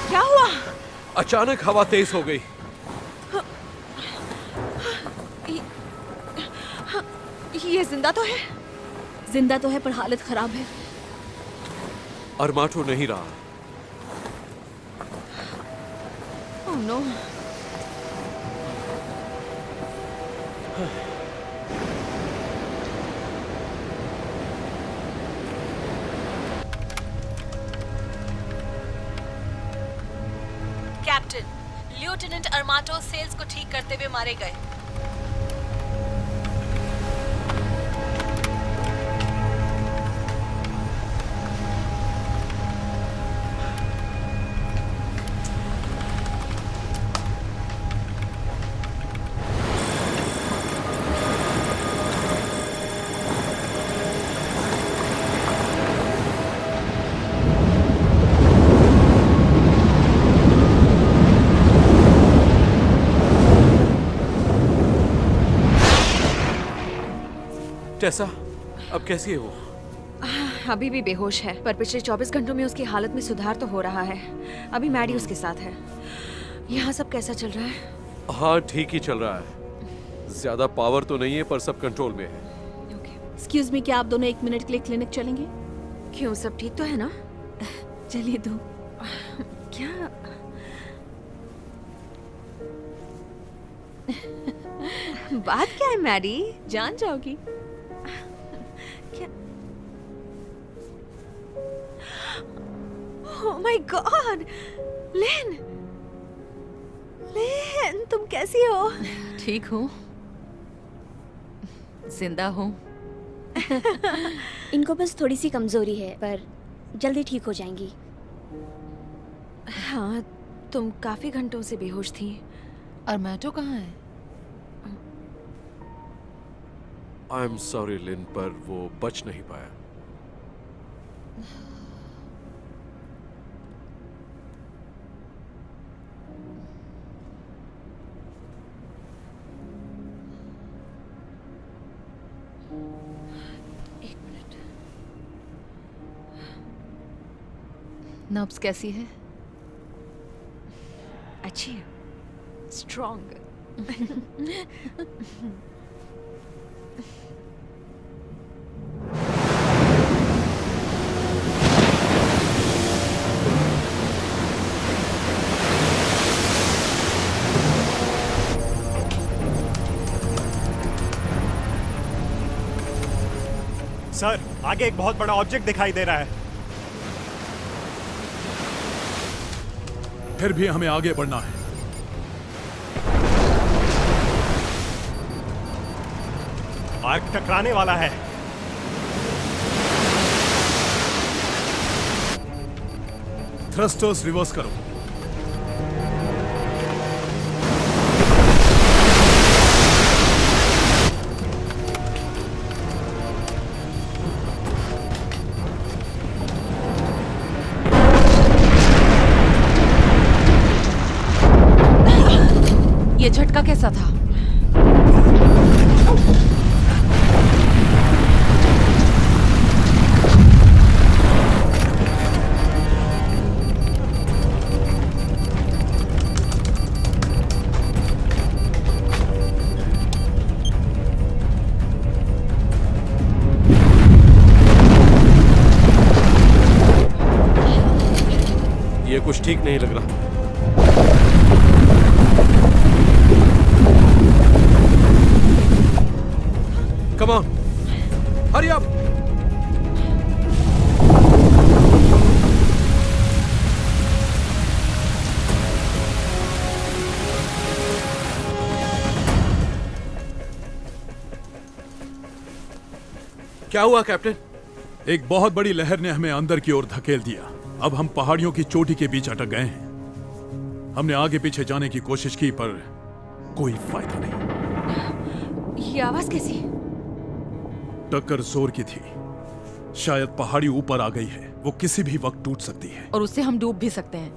Speaker 18: क्या हुआ?
Speaker 9: अचानक हवा तेज हो गई।
Speaker 18: ये जिंदा तो है?
Speaker 11: जिंदा तो है पर हालत खराब है।
Speaker 9: अरमाटो नहीं रहा।
Speaker 18: Oh no.
Speaker 21: कैप्टन, लेफ्टिनेंट अरमाटो सेल्स को ठीक करते हुए मारे गए।
Speaker 9: टेसा, अब कैसी है वो?
Speaker 17: अभी भी बेहोश है, पर पिछले 24 घंटों में उसकी हालत में सुधार तो हो रहा है। अभी मैडी उसके साथ है। यहाँ सब कैसा चल रहा है?
Speaker 9: हाँ, ठीक ही चल रहा है। ज्यादा पावर तो नहीं है, पर सब कंट्रोल में है।
Speaker 11: एक्सक्यूज मी, क्या आप दोनों 1 मिनट के लिए क्लिनिक चलेंगे?
Speaker 17: क्यों, सब ठीक तो है ना?
Speaker 11: चलिए दो।
Speaker 17: क्या? बात क्या है मैडी?
Speaker 11: जान जाओगी।
Speaker 17: क्या? ओह माय गॉड, लेन, लेन, तुम कैसी हो?
Speaker 18: ठीक हूँ, जिंदा हूँ।
Speaker 3: इनको बस थोड़ी सी कमजोरी है, पर जल्दी ठीक हो जाएंगी।
Speaker 17: हाँ, तुम काफी घंटों से बेहोश थी।
Speaker 18: अरमाटो कहाँ है?
Speaker 9: आई एम सॉरी लिन, पर वो बच नहीं पाया।
Speaker 18: एक मिनट। नब्स कैसी है?
Speaker 17: अच्छी है, स्ट्रॉन्ग।
Speaker 19: सर, आगे एक बहुत बड़ा ऑब्जेक्ट दिखाई दे रहा है।
Speaker 16: फिर भी हमें आगे बढ़ना है। आर्क टकराने वाला है। थ्रस्टर्स रिवर्स करो।
Speaker 18: ये झटका कैसा था?
Speaker 9: ये कुछ ठीक नहीं लग रहा। Come on, hurry up! क्या हुआ कैप्टन?
Speaker 16: एक बहुत बड़ी लहर ने हमें अंदर की ओर धकेल दिया। अब हम पहाड़ियों की चोटी के बीच अटक गए हैं। हमने आगे पीछे जाने की कोशिश की, पर कोई फायदा नहीं।
Speaker 17: ये आवाज कैसी?
Speaker 16: टक्कर जोर की थी। शायद पहाड़ी ऊपर आ गई है। वो किसी भी वक्त टूट सकती है।
Speaker 18: और उससे हम डूब भी सकते हैं।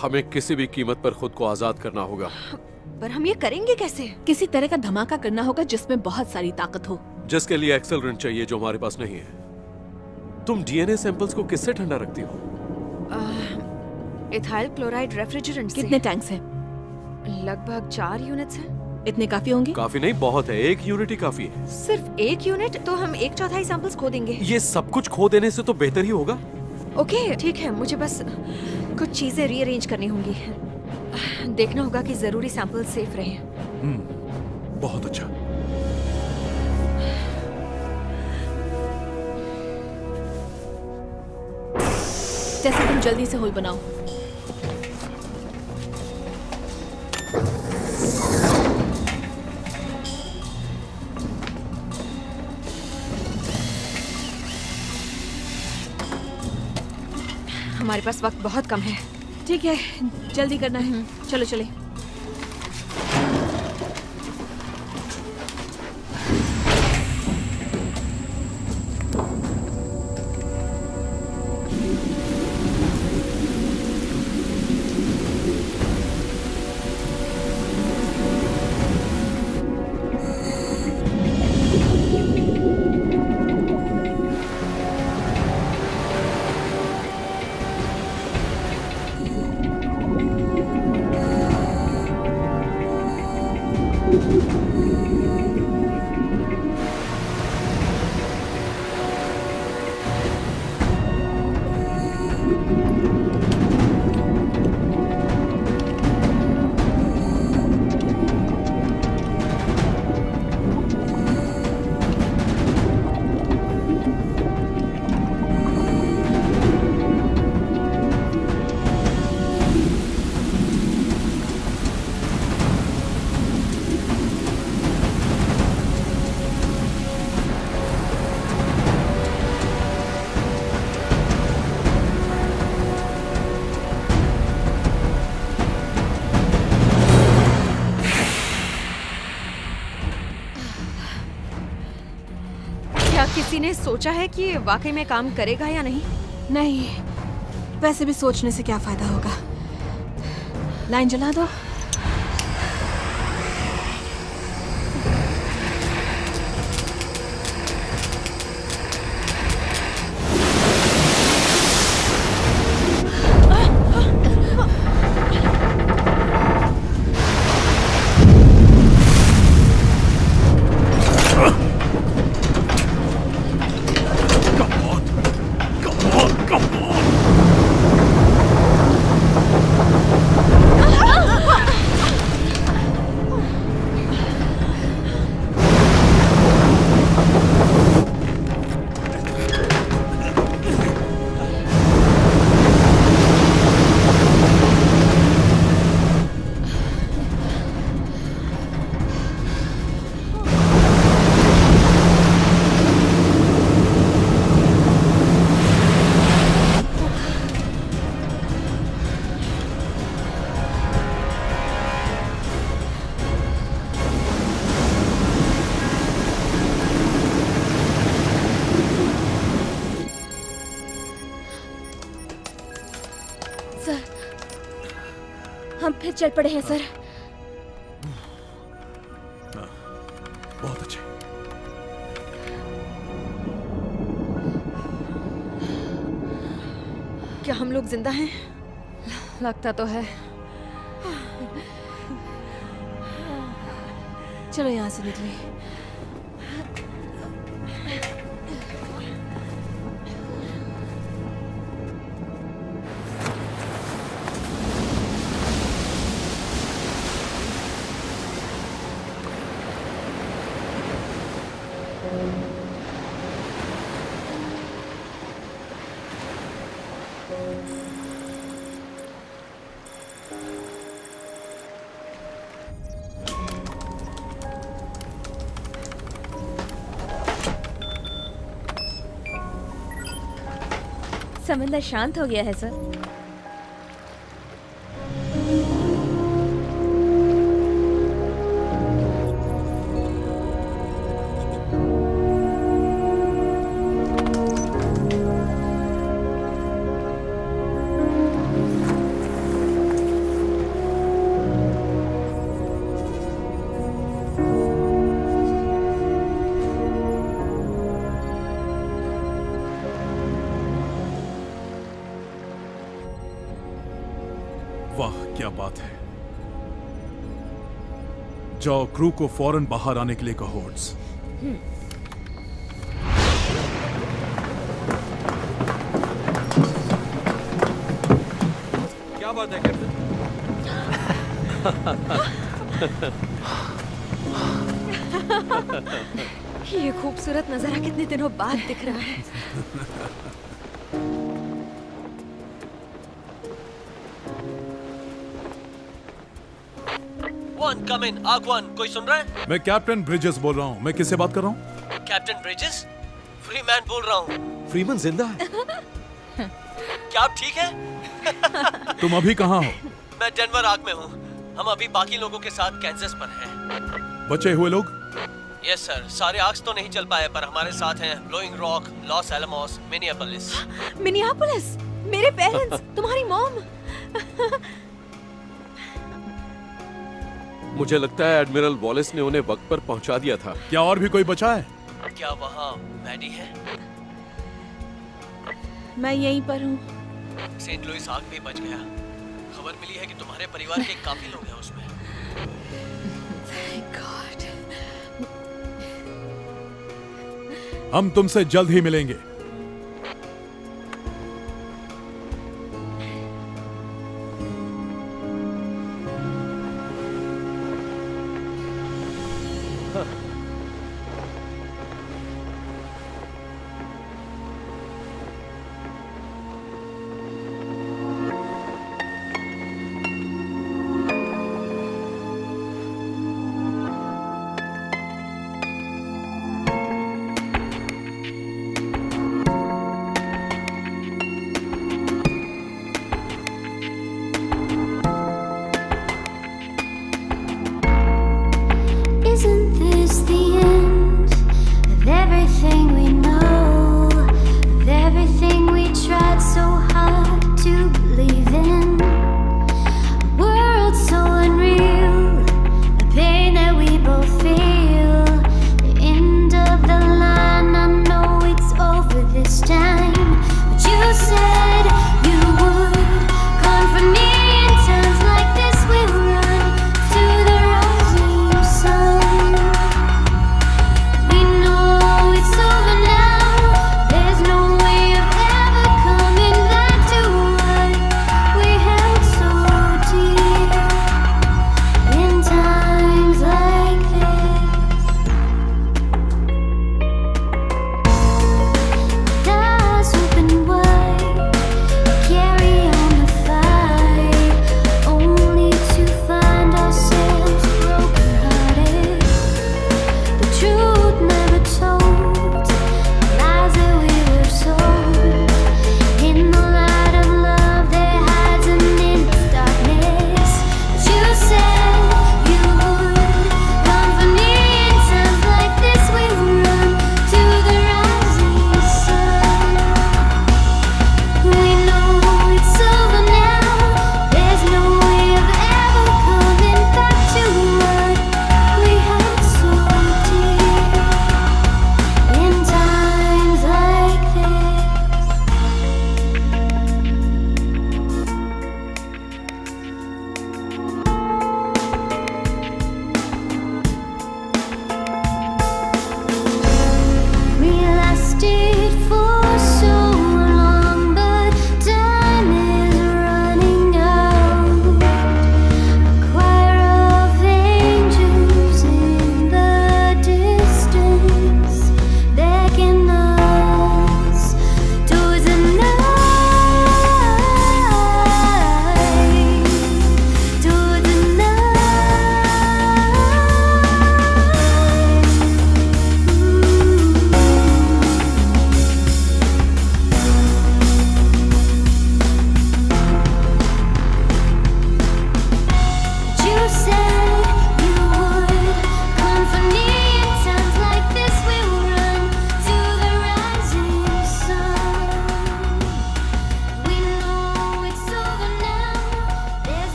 Speaker 9: हमें किसी भी कीमत पर खुद को आजाद करना होगा।
Speaker 17: पर हम ये करेंगे कैसे?
Speaker 11: किसी तरह का धमाका करना होगा जिसमें बहुत सारी ताकत हो।
Speaker 9: जिसके लिए एक्सेलरेंट चाहिए जो हमारे पास नहीं है। तुम डीएनए सैंपल्स को किससे ठंडा रखती हो?
Speaker 17: इथाइल क्लोराइड रेफ्रिजरेंट से।
Speaker 11: कितने टैंक्स हैं?
Speaker 17: लगभग 4 यूनिट्स हैं।
Speaker 11: इतने काफी होंगे?
Speaker 9: काफी नहीं, बहुत है। 1 यूनिट ही काफी है।
Speaker 17: सिर्फ 1 यूनिट? तो हम 1/4 सैंपल्स खो देंगे।
Speaker 9: ये सब कुछ खो देने से तो बेहतर ही होगा।
Speaker 17: ओके ठीक है, मुझे बस कुछ चीजें रीअरेंज करनी होंगी। देखना होगा कि जरूरी सैंपल सेफ रहे।
Speaker 16: बहुत अच्छा।
Speaker 11: जैसे तुम जल्दी से होल बनाओ।
Speaker 17: हमारे पास वक्त बहुत कम है।
Speaker 11: ठीक है, जल्दी करना है। चलो चले।
Speaker 17: किसी ने सोचा है कि वाकई में काम करेगा या नहीं?
Speaker 11: नहीं, वैसे भी सोचने से क्या फायदा होगा। लाइन जला दो।
Speaker 3: हम फिर चल पड़े हैं सर।
Speaker 16: बहुत अच्छे।
Speaker 17: क्या हम लोग जिंदा हैं?
Speaker 13: लगता तो है।
Speaker 11: चलो यहाँ से निकले।
Speaker 3: समंदर शांत हो गया है सर।
Speaker 16: क्या बात है। जाओ, क्रू को फौरन बाहर आने के लिए कहो।
Speaker 9: क्या बात है कैप्टन?
Speaker 17: ये खूबसूरत नजारा कितने दिनों बाद दिख रहा है।
Speaker 5: वन कम इन, आगवान, कोई सुन रहा है?
Speaker 16: मैं कैप्टन ब्रिजेस बोल रहा हूँ। मैं किससे बात कर रहा हूँ?
Speaker 5: Captain bridges? फ्रीमैन बोल रहा हूँ।
Speaker 9: फ्रीमैन जिंदा है?
Speaker 5: क्या आप ठीक है?
Speaker 16: तुम अभी कहाँ हो?
Speaker 5: मैं डेनवर आर्क में हूँ। हम अभी बाकी लोगों के साथ कैंसस पर हैं।
Speaker 16: बचे हुए लोग?
Speaker 5: यस सर, सारे आर्क्स तो नहीं चल पाए पर हमारे साथ हैं blowing rock, loss Alamos, Minneapolis.
Speaker 17: Minneapolis? मेरे पेरेंट्स, तुम्हारी मॉम।
Speaker 9: मुझे लगता है एडमिरल वॉलेस ने उन्हें वक्त पर पहुंचा दिया था।
Speaker 16: क्या और भी कोई बचा है?
Speaker 5: क्या वहाँ मैडी है?
Speaker 11: मैं यहीं पर हूँ।
Speaker 5: सेंट लुइस आर्क भी बच गया। खबर मिली है कि तुम्हारे परिवार के काफी लोग हैं उसमें।
Speaker 17: Thank God.
Speaker 16: हम तुमसे जल्द ही मिलेंगे।